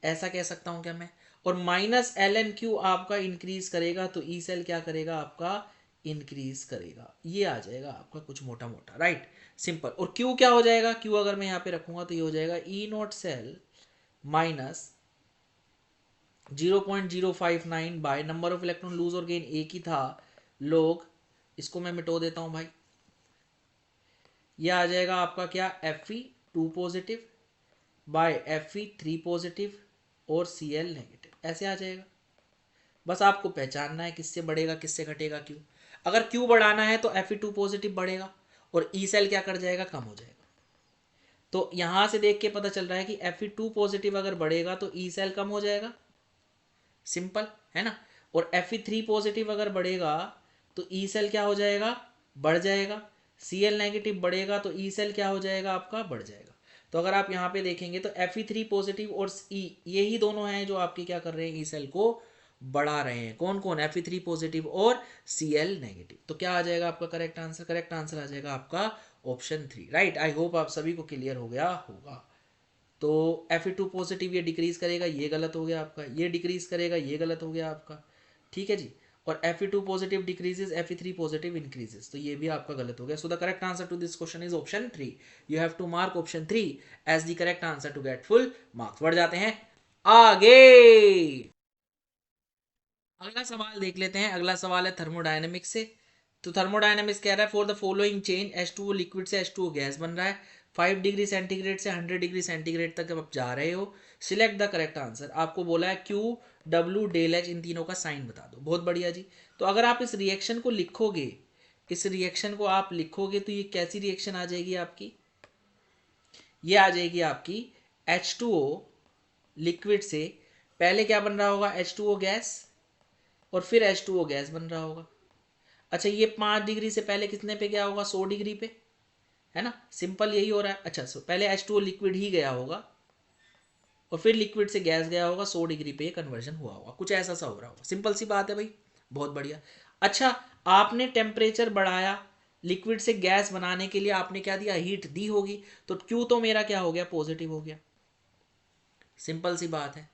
ऐसा कह सकता हूं क्या मैं। और माइनस LN/Q आपका इंक्रीज करेगा तो ई सेल क्या करेगा, आपका इंक्रीज करेगा। ये आ जाएगा आपका कुछ मोटा मोटा, राइट, सिंपल। और Q क्या हो जाएगा, Q अगर मैं यहाँ पे रखूंगा तो ये हो जाएगा E not cell minus 0.059 by number of electron lose और गेन एक ही था, लोग, इसको मैं मिटो देता हूं भाई। ये आ जाएगा आपका क्या, Fe2 positive by Fe3 positive और Cl नेगेटिव, ऐसे आ जाएगा। बस आपको पहचानना है किससे बढ़ेगा किससे घटेगा क्यू। अगर क्यू बढ़ाना है तो Fe2 पॉजिटिव बढ़ेगा और ई सेल क्या कर जाएगा, कम हो जाएगा। तो यहां से देख के पता चल रहा है कि Fe2 पॉजिटिव अगर बढ़ेगा तो ई सेल कम हो जाएगा, सिंपल है ना। और Fe3 पॉजिटिव अगर बढ़ेगा तो ई सेल क्या हो जाएगा, बढ़ जाएगा। Cl नेगेटिव बढ़ेगा तो ई सेल क्या हो जाएगा, आपका बढ़ जाएगा। तो अगर आप यहाँ पे देखेंगे तो Fe3 पॉजिटिव और ई, यही दोनों हैं जो आपके क्या कर रहे हैं, ई सेल को बढ़ा रहे हैं। कौन कौन, Fe3 पॉजिटिव और Cl नेगेटिव। तो क्या आ जाएगा आपका करेक्ट आंसर, करेक्ट आंसर आ जाएगा आपका ऑप्शन 3, राइट। आई होप आप सभी को क्लियर हो गया होगा। तो Fe2 पॉजिटिव ये डिक्रीज करेगा, ये गलत हो गया आपका, ये डिक्रीज करेगा, ये गलत हो गया आपका, ठीक है जी। और Fe2 positive decreases, Fe3 positive increases, तो ये भी आपका गलत हो गया। So the correct answer to this question is option 3। You have to mark option 3 as the correct answer to get full marks. बढ़ जाते हैं आगे। अगला सवाल देख लेते हैं। अगला सवाल है थर्मोडायनेमिक्स से। तो थर्मोडायनेमिक्स कह रहा है for the following change H2O liquid से H2O गैस बन रहा है, 5 डिग्री सेंटीग्रेड से 100 डिग्री सेंटीग्रेड तक आप जा रहे हो, सिलेक्ट द करेक्ट आंसर। आपको बोला है Q W डेल H, इन तीनों का साइन बता दो। बहुत बढ़िया जी। तो अगर आप इस रिएक्शन को लिखोगे, इस रिएक्शन को आप लिखोगे तो ये कैसी रिएक्शन आ जाएगी आपकी, ये आ जाएगी आपकी H2O लिक्विड से पहले क्या बन रहा होगा, H2O गैस, और फिर H2O गैस बन रहा होगा। अच्छा, ये 5 डिग्री से पहले कितने पे गया होगा, 100 डिग्री पे, है ना, सिंपल यही हो रहा है। अच्छा, सो पहले H2O लिक्विड ही गया होगा और फिर लिक्विड से गैस गया होगा, 100 डिग्री पे कन्वर्जन हुआ होगा, कुछ ऐसा सा हो रहा होगा। सिंपल सी बात है भाई, बहुत बढ़िया। अच्छा, आपने टेम्परेचर बढ़ाया लिक्विड से गैस बनाने के लिए, आपने क्या दिया, हीट दी होगी, तो क्यू तो मेरा क्या हो गया, पॉजिटिव हो गया। सिंपल सी बात है,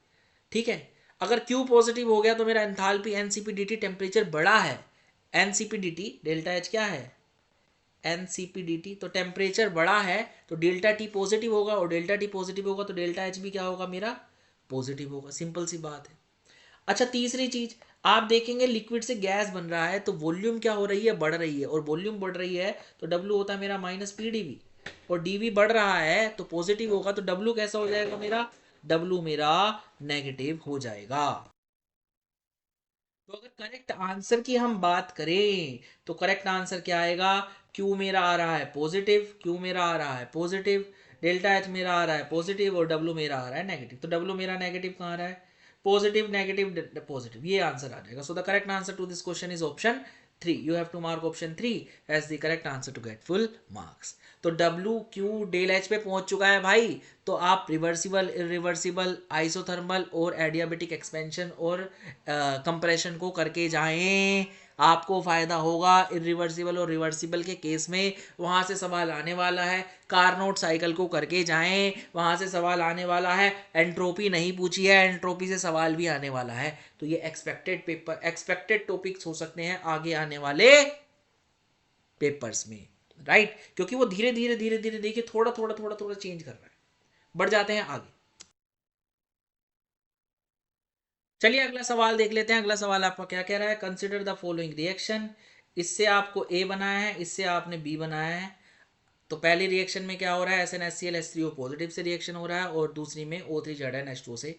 ठीक है। अगर Q पॉजिटिव हो गया तो मेरा एंथैल्पी एनसीपीडीटी टेम्परेचर बढ़ा है, एनसीपीडीटी डेल्टा एच क्या है, एनसीपीडीटी, तो टेम्परेचर बढ़ा है तो डेल्टा टी पॉजिटिव होगा, और डेल्टा टी पॉजिटिव होगा तो डेल्टा एच भी क्या होगा, मेरा पॉजिटिव होगा। सिंपल सी बात है। अच्छा, तीसरी चीज आप देखेंगे, लिक्विड से गैस बन रहा है तो वॉल्यूम क्या हो रही है, बढ़ रही है, और वॉल्यूम बढ़ रही है तो W होता है मेरा माइनस PdV। और डीवी बढ़ रहा है तो पॉजिटिव होगा, तो डब्ल्यू कैसा हो जाएगा मेरा, डब्ल्यू मेरा नेगेटिव हो जाएगा। तो अगर करेक्ट आंसर की हम बात करें तो करेक्ट आंसर क्या आएगा, क्यू मेरा आ रहा है पॉजिटिव, क्यू मेरा आ रहा है पॉजिटिव, डेल्टा एच मेरा आ रहा है पॉजिटिव और डब्ल्यू मेरा आ रहा है नेगेटिव। तो डब्ल्यू मेरा नेगेटिव कहाँ आ रहा है, पॉजिटिव नेगेटिव पॉजिटिव, ये आंसर आ जाएगा। So the correct answer to this question is option 3। You have to mark option 3 as the correct answer to get full marks. तो डब्ल्यू क्यू डेल एच पे पहुंच चुका है भाई, तो आप रिवर्सिबल, इरिवर्सिबल, आइसोथर्मल और एडियाबेटिक एक्सपेंशन और कंप्रेशन को करके जाएं, आपको फायदा होगा। इरिवर्सिबल और रिवर्सिबल के केस में वहां से सवाल आने वाला है, कार्नोट साइकिल को करके जाएं, वहां से सवाल आने वाला है। एंट्रोपी नहीं पूछी है, एंट्रोपी से सवाल भी आने वाला है। तो ये एक्सपेक्टेड पेपर, एक्सपेक्टेड टॉपिक्स हो सकते हैं आगे आने वाले पेपर्स में, राइट? क्योंकि वो धीरे धीरे धीरे धीरे देखिए थोड़ा थोड़ा थोड़ा थोड़ा चेंज कर रहा है। बढ़ जाते हैं आगे। चलिए अगला सवाल देख लेते हैं। अगला सवाल आपका क्या कह रहा है, कंसिडर द फॉलोइंग रिएक्शन। इससे आपको ए बनाया है, इससे आपने बी बनाया है। तो पहली रिएक्शन में क्या हो रहा है, SnHCl पॉजिटिव से रिएक्शन हो रहा है और दूसरी में O3ZnH2 से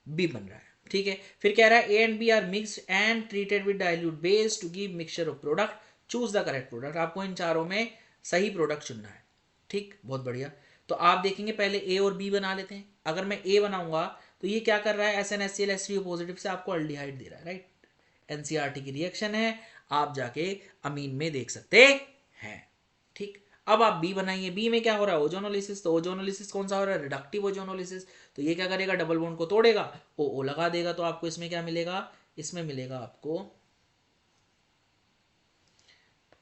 बी बन रहा है। ठीक है, फिर कह रहा है A and B are mixed and treated with dilute base to give mixture of product, choose the correct product. आपको इन चारों में सही प्रोडक्ट चुनना है। ठीक, बहुत बढ़िया। तो आप देखेंगे पहले ए और बी बना लेते हैं। अगर मैं ए बनाऊंगा तो ये क्या कर रहा है, SnHCl पॉजिटिव से आपको अल्डिहाइड दे रहा है, राइट? एनसीईआरटी की रिएक्शन है, आप जाके अमीन में देख सकते हैं। ठीक, अब आप बी बनाइए। बी में क्या हो रहा है, ओजोनोलिसिस। तो ओजोनोलिसिस कौन सा हो रहा है, रिडक्टिव ओजोनोलिसिस। तो ये क्या करेगा, डबल बॉन्ड को तोड़ेगा, ओ लगा देगा। तो आपको इसमें क्या मिलेगा, इसमें मिलेगा आपको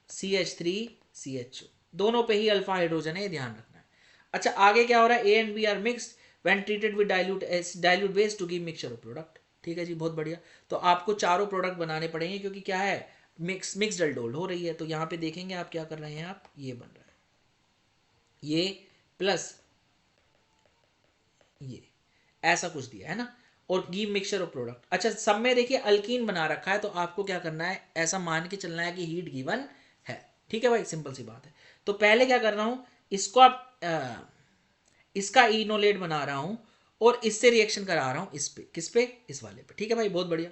CH3CHO। दोनों पे ही अल्फा हाइड्रोजन है, ये ध्यान रखना है। अच्छा, आगे क्या हो रहा है, A and B are mixed when treated with dilute base to give mixture of product. ठीक है जी, बहुत बढ़िया। तो आपको चारों प्रोडक्ट बनाने पड़ेंगे, क्योंकि क्या है, मिक्स्ड अल्डोल हो रही है। तो यहाँ पे देखेंगे आप क्या कर रहे हैं, आप ये बन रहा है, ये प्लस ये, ऐसा कुछ दिया है ना, और गिव मिक्सचर ऑफ प्रोडक्ट। अच्छा, सब में देखिए अल्कीन बना रखा है, तो आपको क्या करना है, ऐसा मान के चलना है कि हीट गिवन है। ठीक है भाई, सिंपल सी बात है। तो पहले क्या कर रहा हूं, इसको आप इसका इनोलेट बना रहा हूं और इससे रिएक्शन करा रहा हूं इस पे, किस पे, इस वाले पे। ठीक है भाई, बहुत बढ़िया।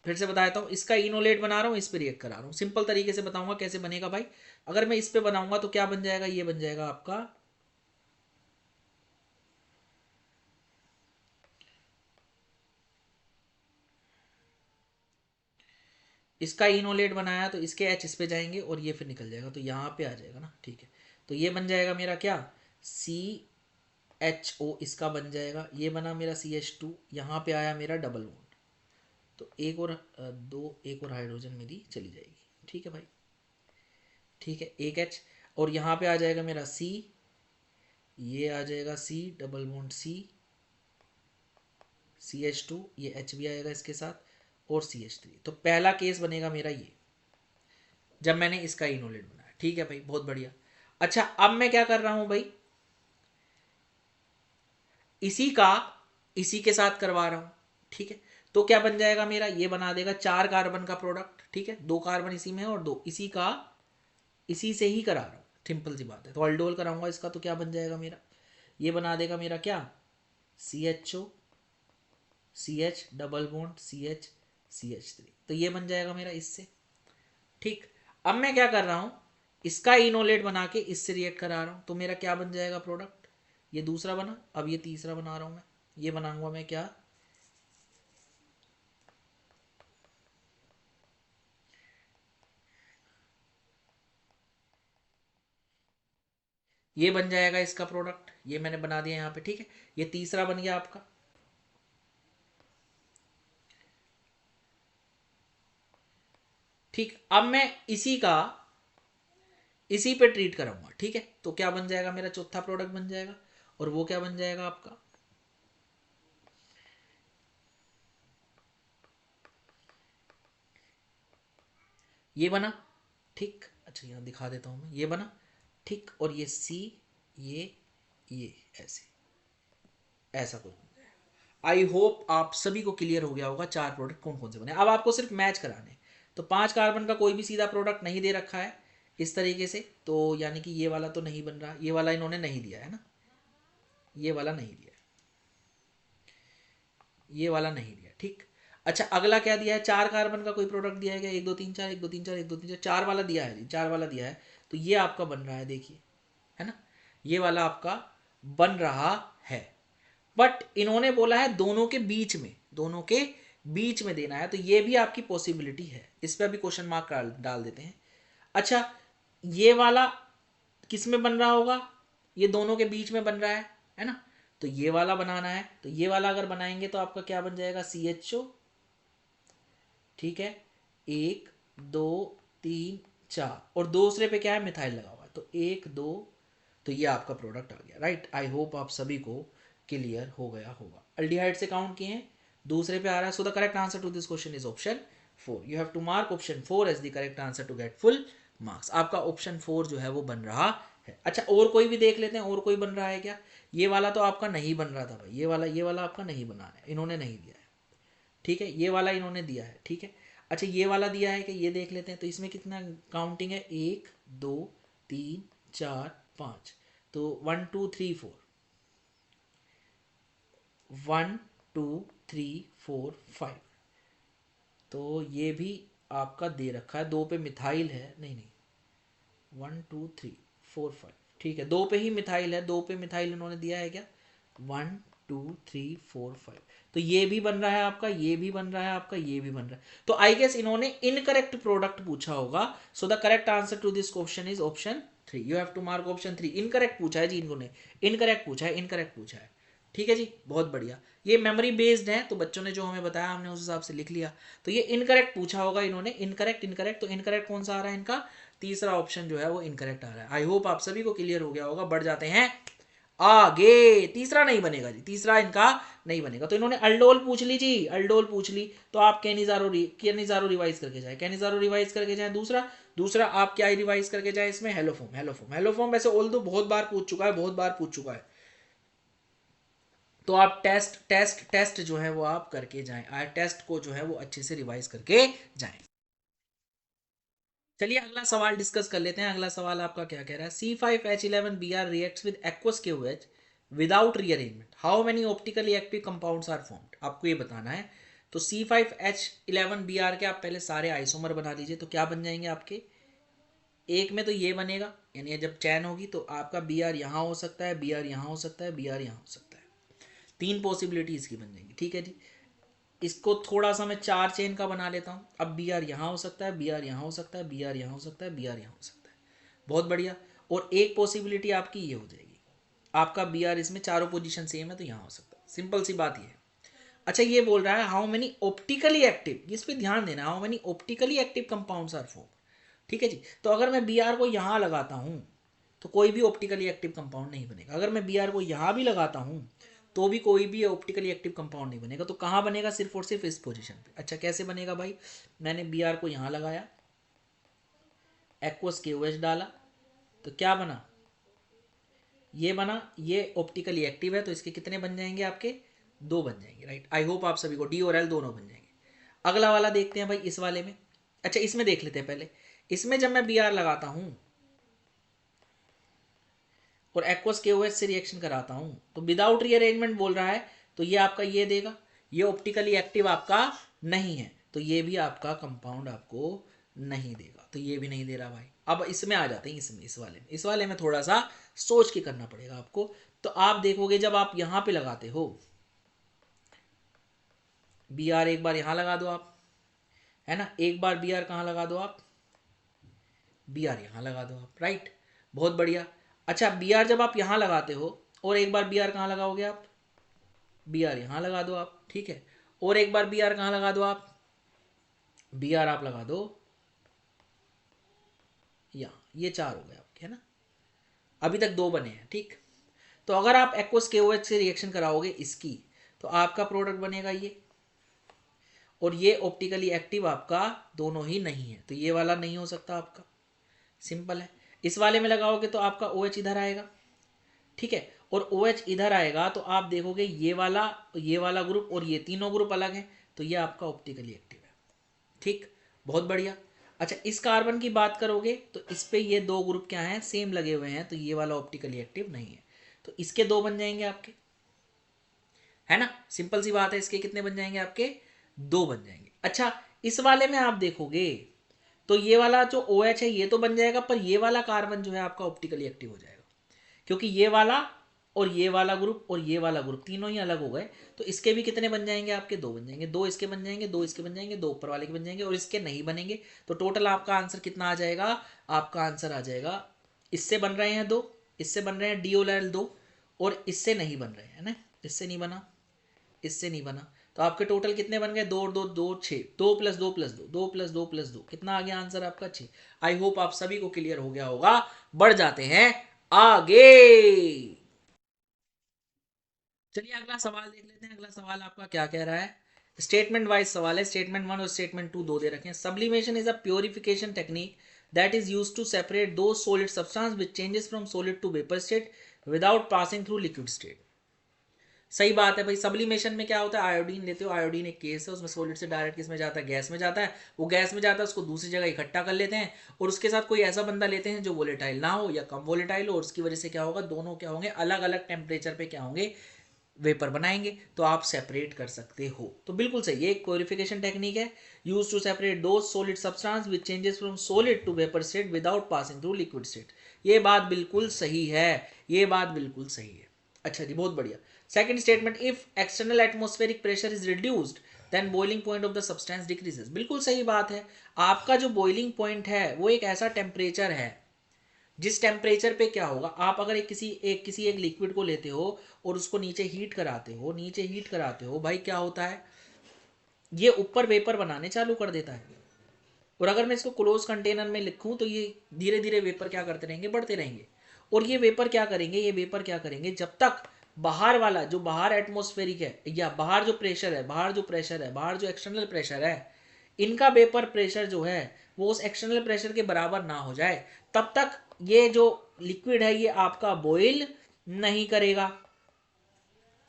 फिर से बता देता हूं, इसका इनोलेट बना रहा हूं, इस पे रिएक्ट करा रहा हूं। सिंपल तरीके से बताऊंगा कैसे बनेगा भाई। अगर मैं इस पे बनाऊंगा तो क्या बन जाएगा, ये बन जाएगा आपका, इसका इनोलेट बनाया तो इसके एच इस पे जाएंगे और ये फिर निकल जाएगा, तो यहाँ पे आ जाएगा ना। ठीक है, तो ये बन जाएगा मेरा क्या, CHO, इसका बन जाएगा। ये बना मेरा CH2, यहाँ पे आया मेरा डबल बॉन्ड, तो एक और एक और हाइड्रोजन मेरी चली जाएगी। ठीक है भाई, ठीक है, एक H, और यहाँ पे आ जाएगा मेरा C, ये आ जाएगा C डबल बॉन्ड CH2, ये H भी आएगा इसके साथ, और CH3। तो पहला केस बनेगा मेरा ये, जब मैंने इसका इनोलेट बनाया। ठीक है भाई, बहुत बढ़िया। अच्छा, अब मैं क्या कर रहा हूं भाई, इसी का इसी के साथ करवा रहा हूं। ठीक है, तो क्या बन जाएगा मेरा, ये बना देगा 4 कार्बन का प्रोडक्ट। ठीक है, 2 कार्बन इसी में है और 2 इसी का, इसी से ही करा रहा हूं, सिंपल सी बात है। तो अल्डोल कराऊंगा इसका, तो क्या बन जाएगा मेरा, ये बना देगा मेरा क्या, CHO, CH double bond CH3। तो ये बन जाएगा मेरा इससे। ठीक, अब मैं क्या कर रहा हूं, इसका इनोलेट बना के इससे रिएक्ट करा रहा हूं, तो मेरा क्या बन जाएगा प्रोडक्ट, ये दूसरा बना। अब ये तीसरा बना रहा हूं मैं, ये बनाऊंगा मैं क्या, ये बन जाएगा इसका प्रोडक्ट, ये मैंने बना दिया यहाँ पे। ठीक है, ये तीसरा बन गया आपका। ठीक, अब मैं इसी पे ट्रीट कराऊंगा। ठीक है, तो क्या बन जाएगा मेरा, चौथा प्रोडक्ट बन जाएगा, और वो क्या बन जाएगा आपका, ये बना। ठीक, अच्छा यहाँ दिखा देता हूं मैं, ये बना। ठीक, और ये C, ये ऐसे, ऐसा कुछ। आई होप आप सभी को क्लियर हो गया होगा 4 प्रोडक्ट कौन कौन से बने। अब आपको सिर्फ मैच कराने, तो 5 कार्बन का कोई भी सीधा प्रोडक्ट नहीं दे रखा है, इस तरीके से, तो यानी कि ये वाला तो नहीं बन रहा, ये वाला इन्होंने नहीं दिया है ना, ये वाला नहीं दिया, ये वाला नहीं दिया, ठीक। अच्छा अगला क्या दिया है, 4 कार्बन का कोई प्रोडक्ट दिया है क्या, 1 2 3 4 1 2 3 4 1 2 3 4, 4 वाला दिया है जी, 4 वाला दिया है, तो ये आपका बन रहा है, देखिए, है ना, ये वाला आपका बन रहा है। बट इन्होंने बोला है दोनों के बीच में, दोनों के बीच में देना है, तो ये भी आपकी पॉसिबिलिटी है, इस पर भी क्वेश्चन मार्क डाल देते हैं। अच्छा ये वाला किस में बन रहा होगा, ये दोनों के बीच में बन रहा है ना, तो ये वाला बनाना है, तो ये वाला अगर बनाएंगे तो आपका क्या बन जाएगा, CHO, ठीक है, 1 2 3 4, और दूसरे पे क्या है, मिथाइल लगा हुआ है, तो 1 2, तो ये आपका प्रोडक्ट आ गया, राइट। आई होप आप सभी को क्लियर हो गया होगा। अल्डिहाइड से काउंट किए हैं, दूसरे पे आ रहा है, so the correct answer to this question is option 4। You have to mark option 4 as the correct answer to get full marks. आपका ऑप्शन 4 जो है वो बन रहा है। अच्छा और कोई भी देख लेते हैं, और कोई बन रहा है क्या, ये वाला तो आपका नहीं बन रहा था भाई, ये वाला आपका नहीं बना है, इन्होंने नहीं दिया है, ठीक है, ये वाला इन्होंने दिया है, ठीक है। अच्छा ये वाला दिया है कि, ये देख लेते हैं, तो इसमें कितना काउंटिंग है, 1 2 3 4 5, तो 1 2 3 4, 1 2 3 4 5, तो ये भी आपका दे रखा है, 2 पे मिथाइल है, नहीं नहीं 1 2 3 4 5, ठीक है, 2 पे ही मिथाइल है, 2 पे मिथाइल इन्होंने दिया है क्या, 1 2 3 4 5, तो ये भी बन रहा है आपका, ये भी बन रहा है आपका, ये भी बन रहा है, तो आई गेस इन्होंने इनकरेक्ट प्रोडक्ट पूछा होगा। So the correct answer to this question is option 3। You have to mark option 3। Incorrect पूछा है जी इन्होंने, इनकरेक्ट पूछा है, इनकरेक्ट पूछा है, ठीक है जी, बहुत बढ़िया। ये मेमोरी बेस्ड है, तो बच्चों ने जो हमें बताया हमने उस हिसाब से लिख लिया, तो ये इनकरेक्ट पूछा होगा इन्होंने, इनकरेक्ट इनकरेक्ट, तो इनकरेक्ट कौन सा आ रहा है इनका, तीसरा ऑप्शन जो है वो इनकरेक्ट आ रहा है। आई होप आप सभी को क्लियर हो गया होगा। बढ़ जाते हैं आगे, तीसरा नहीं बनेगा जी, तीसरा इनका नहीं बनेगा। तो इन्होंने अल्डोल पूछ ली जी, अल्डोल पूछ ली, तो आप कैनिजारो रिवाइज करके जाए, कैनिजारो रिवाइज करके जाए। दूसरा दूसरा आप क्या रिवाइज करके जाए इसमें, हेलोफॉर्म, हेलोफॉर्म, हेलोफॉर्म वैसे ऑल्दो बहुत बार पूछ चुका है, बहुत बार पूछ चुका है, तो आप टेस्ट टेस्ट टेस्ट जो है वो आप करके जाएं, टेस्ट को जो है वो अच्छे से रिवाइज करके जाएं। चलिए अगला सवाल डिस्कस कर लेते हैं। अगला सवाल आपका क्या कह रहा है, C5H11Br reacts with aqueous KOH without rearrangement, how many optically active compounds are formed, आपको ये बताना है। तो C5H11Br के आप पहले सारे आइसोमर बना लीजिए, तो क्या बन जाएंगे आपके, एक में तो ये बनेगा, यानी जब चैन होगी तो आपका Br यहाँ हो सकता है, Br यहाँ हो सकता है, Br यहाँ हो सकता है, 3 पॉसिबिलिटी इसकी बन जाएंगी, ठीक है जी। इसको थोड़ा सा मैं 4 चेन का बना लेता हूँ। अब Br यहाँ हो सकता है, Br यहाँ हो सकता है, Br यहाँ हो सकता है, Br यहाँ हो सकता है, बहुत बढ़िया। और एक पॉसिबिलिटी आपकी ये हो जाएगी, आपका Br इसमें चारों पोजीशन सेम है तो यहाँ हो सकता है, सिंपल सी बात ये है। अच्छा ये बोल रहा है हाउ मेनी ऑप्टिकली एक्टिव, इस पर ध्यान देना, how many optically active compounds are form, ठीक है जी। तो अगर मैं Br को यहाँ लगाता हूँ तो कोई भी ऑप्टिकली एक्टिव कंपाउंड नहीं बनेगा, अगर मैं Br को यहाँ भी लगाता हूँ तो भी कोई भी ऑप्टिकली एक्टिव कंपाउंड नहीं बनेगा। तो कहाँ बनेगा, सिर्फ और सिर्फ इस पोजीशन पे। अच्छा कैसे बनेगा भाई, मैंने Br को यहाँ लगाया, एक्वस KOH डाला, तो क्या बना, ये बना, ये ऑप्टिकली एक्टिव है तो इसके कितने बन जाएंगे आपके, 2 बन जाएंगे, राइट। आई होप आप सभी को D और L दोनों बन जाएंगे। अगला वाला देखते हैं भाई इस वाले में। अच्छा इसमें देख लेते हैं पहले, इसमें जब मैं Br लगाता हूं और एक्वस KOH से रिएक्शन कराता हूं तो विदाउट रीअरेंजमेंट बोल रहा है, तो ये आपका ये देगा, ये ऑप्टिकली एक्टिव आपका नहीं है, तो ये भी आपका कंपाउंड आपको नहीं देगा, तो ये भी नहीं दे रहा भाई। अब इसमें आ जाते हैं, इसमें इस वाले में थोड़ा सा सोच के करना पड़ेगा आपको। तो आप देखोगे जब आप यहां पे लगाते हो Br, एक बार यहां लगा दो आप, है ना, एक बार Br कहाँ लगा दो आप, Br यहाँ लगा दो आप, राइट, बहुत बढ़िया। अच्छा Br जब आप यहाँ लगाते हो और एक बार Br कहाँ लगाओगे आप, Br यहाँ लगा दो आप, ठीक है, और एक बार Br कहाँ लगा दो आप, Br आप लगा दो यहाँ, ये 4 हो गए आपके, है ना, अभी तक 2 बने हैं, ठीक। तो अगर आप एक्वस KOH से रिएक्शन कराओगे इसकी, तो आपका प्रोडक्ट बनेगा ये, और ये ऑप्टिकली एक्टिव आपका दोनों ही नहीं है, तो ये वाला नहीं हो सकता आपका, सिंपल है। इस वाले में लगाओगे तो आपका OH इधर आएगा, ठीक है, और OH इधर आएगा तो आप देखोगे ये वाला ग्रुप और ये तीनों ग्रुप अलग हैं, तो ये आपका ऑप्टिकली एक्टिव है, ठीक, बहुत बढ़िया। अच्छा, इस कार्बन की बात करोगे तो इस पे ये दो ग्रुप क्या हैं, सेम लगे हुए हैं, तो ये वाला ऑप्टिकली एक्टिव नहीं है, तो इसके दो बन जाएंगे आपके, है ना, सिंपल सी बात है, इसके कितने बन जाएंगे आपके, दो बन जाएंगे। अच्छा, इस वाले में आप देखोगे तो ये वाला जो OH है ये तो बन जाएगा, पर ये वाला कार्बन जो है आपका ऑप्टिकली एक्टिव हो जाएगा, क्योंकि ये वाला और ये वाला ग्रुप और ये वाला ग्रुप तीनों ही अलग हो गए, तो इसके भी कितने बन जाएंगे आपके, दो बन जाएंगे, दो इसके बन जाएंगे, दो इसके बन जाएंगे, दो ऊपर वाले के बन जाएंगे और इसके नहीं बनेंगे, तो टोटल आपका आंसर कितना आ जाएगा, आपका आंसर आ जाएगा, इससे बन रहे हैं दो, इससे बन रहे हैं DOL दो, और इससे नहीं बन रहे हैं ना, इससे नहीं बना, इससे नहीं बना, तो आपके टोटल कितने बन गए, दो और दो, दो, छः, दो प्लस दो प्लस दो, दो प्लस दो प्लस दो, कितना आ गया आंसर आपका, छः। आई होप आप सभी को क्लियर हो गया होगा। बढ़ जाते हैं आगे। चलिए अगला सवाल देख लेते हैं, अगला सवाल आपका क्या कह रहा है, स्टेटमेंट वाइज सवाल है, स्टेटमेंट 1 और स्टेटमेंट 2 दो दे रखे हैं। Sublimation is a purification technique that is used to separate दो solid substance which changes from solid to vapour state without passing through liquid state. सही बात है भाई, सब्लिमेशन में क्या होता है, आयोडीन लेते हो, आयोडीन एक केस है, उसमें सॉलिड से डायरेक्ट किसमें जाता है, गैस में जाता है, वो गैस में जाता है, उसको दूसरी जगह इकट्ठा कर लेते हैं और उसके साथ कोई ऐसा बंदा लेते हैं जो वोलेटाइल ना हो या कम वोलेटाइल हो, और उसकी वजह से क्या होगा, दोनों क्या होंगे, अलग अलग टेम्परेचर पे क्या होंगे, वेपर बनाएंगे, तो आप सेपरेट कर सकते हो, तो बिल्कुल सही, ये एक प्योरिफिकेशन टेक्निक है, यूज टू सेपरेट दो solid substance which changes from solid to vapour state without passing through liquid state. ये बात बिल्कुल सही है, ये बात बिल्कुल सही है। अच्छा जी, बहुत बढ़िया। Second statement, if external atmospheric pressure is reduced then boiling point of the substance decreases. बिल्कुल सही बात है, आपका जो बॉइलिंग पॉइंट है वो एक ऐसा टेम्परेचर है जिस टेम्परेचर पे क्या होगा, आप अगर किसी एक लिक्विड को लेते हो और उसको नीचे हीट कराते हो, नीचे हीट कराते हो, भाई क्या होता है, ये ऊपर वेपर बनाने चालू कर देता है, और अगर मैं इसको क्लोज कंटेनर में लिखूं तो ये धीरे धीरे वेपर क्या करते रहेंगे, बढ़ते रहेंगे, और ये वेपर क्या करेंगे, ये वेपर क्या करेंगे, जब तक बाहर वाला जो बाहर एटमॉस्फेरिक है या बाहर जो प्रेशर है, बाहर जो प्रेशर है, बाहर जो एक्सटर्नल प्रेशर है, इनका वेपर प्रेशर जो है वो उस एक्सटर्नल प्रेशर के बराबर ना हो जाए, तब तक ये जो लिक्विड है ये आपका बॉईल नहीं करेगा।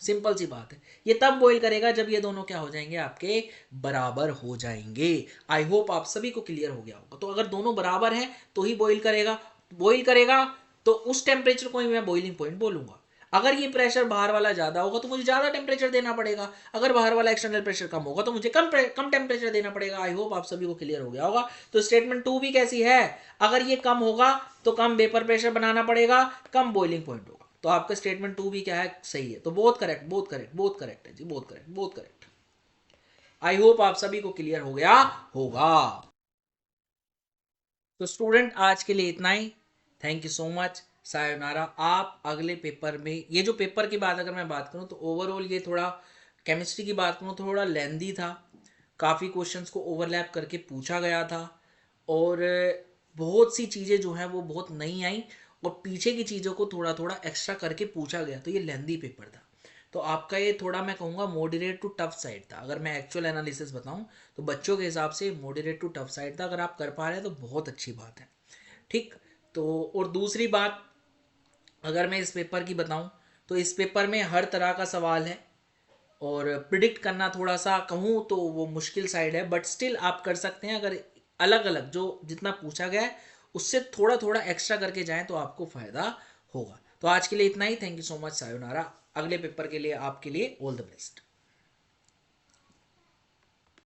सिंपल सी बात है, ये तब बॉईल करेगा जब ये दोनों क्या हो जाएंगे, आपके बराबर हो जाएंगे। आई होप आप सभी को क्लियर हो गया होगा, तो अगर दोनों बराबर हैं तो ही बॉईल करेगा, बॉईल करेगा तो उस टेम्परेचर को ही मैं बॉइलिंग पॉइंट बोलूंगा। अगर ये प्रेशर बाहर वाला ज्यादा होगा तो मुझे ज्यादा टेम्परेचर देना पड़ेगा, अगर बाहर वाला एक्सटर्नल प्रेशर कम होगा तो मुझे कम टेम्परेचर देना पड़ेगा। आई होप आप सभी को क्लियर हो गया होगा। तो स्टेटमेंट 2 भी कैसी है, अगर ये कम होगा तो कम वेपर प्रेशर बनाना पड़ेगा, कम बॉइलिंग पॉइंट होगा, तो आपका स्टेटमेंट 2 भी क्या है, सही है। तो बहुत करेक्ट, बहुत करेक्ट, बहुत करेक्ट है जी, बहुत करेक्ट, बहुत करेक्ट। आई होप आप सभी को क्लियर हो गया होगा। तो स्टूडेंट आज के लिए इतना ही, thank you so much, sayonara. आप अगले पेपर में, ये जो पेपर की बात अगर मैं बात करूं तो ओवरऑल ये थोड़ा, केमिस्ट्री की बात करूं थोड़ा लेंदी था, काफ़ी क्वेश्चंस को ओवरलैप करके पूछा गया था, और बहुत सी चीज़ें जो हैं वो बहुत नई आई, और पीछे की चीज़ों को थोड़ा थोड़ा एक्स्ट्रा करके पूछा गया, तो ये लेंदी पेपर था। तो आपका ये थोड़ा मैं कहूँगा मॉडरेट टू टफ साइड था, अगर मैं एक्चुअल एनालिसिस बताऊँ तो बच्चों के हिसाब से मॉडरेट टू टफ साइड था, अगर आप कर पा रहे हैं तो बहुत अच्छी बात है, ठीक। तो और दूसरी बात, अगर मैं इस पेपर की बताऊँ तो इस पेपर में हर तरह का सवाल है, और प्रिडिक्ट करना थोड़ा सा कहूँ तो वो मुश्किल साइड है, बट स्टिल आप कर सकते हैं, अगर अलग अलग जो जितना पूछा गया है उससे थोड़ा थोड़ा एक्स्ट्रा करके जाएं तो आपको फ़ायदा होगा। तो आज के लिए इतना ही, thank you so much, sayonara. अगले पेपर के लिए आपके लिए ऑल द बेस्ट।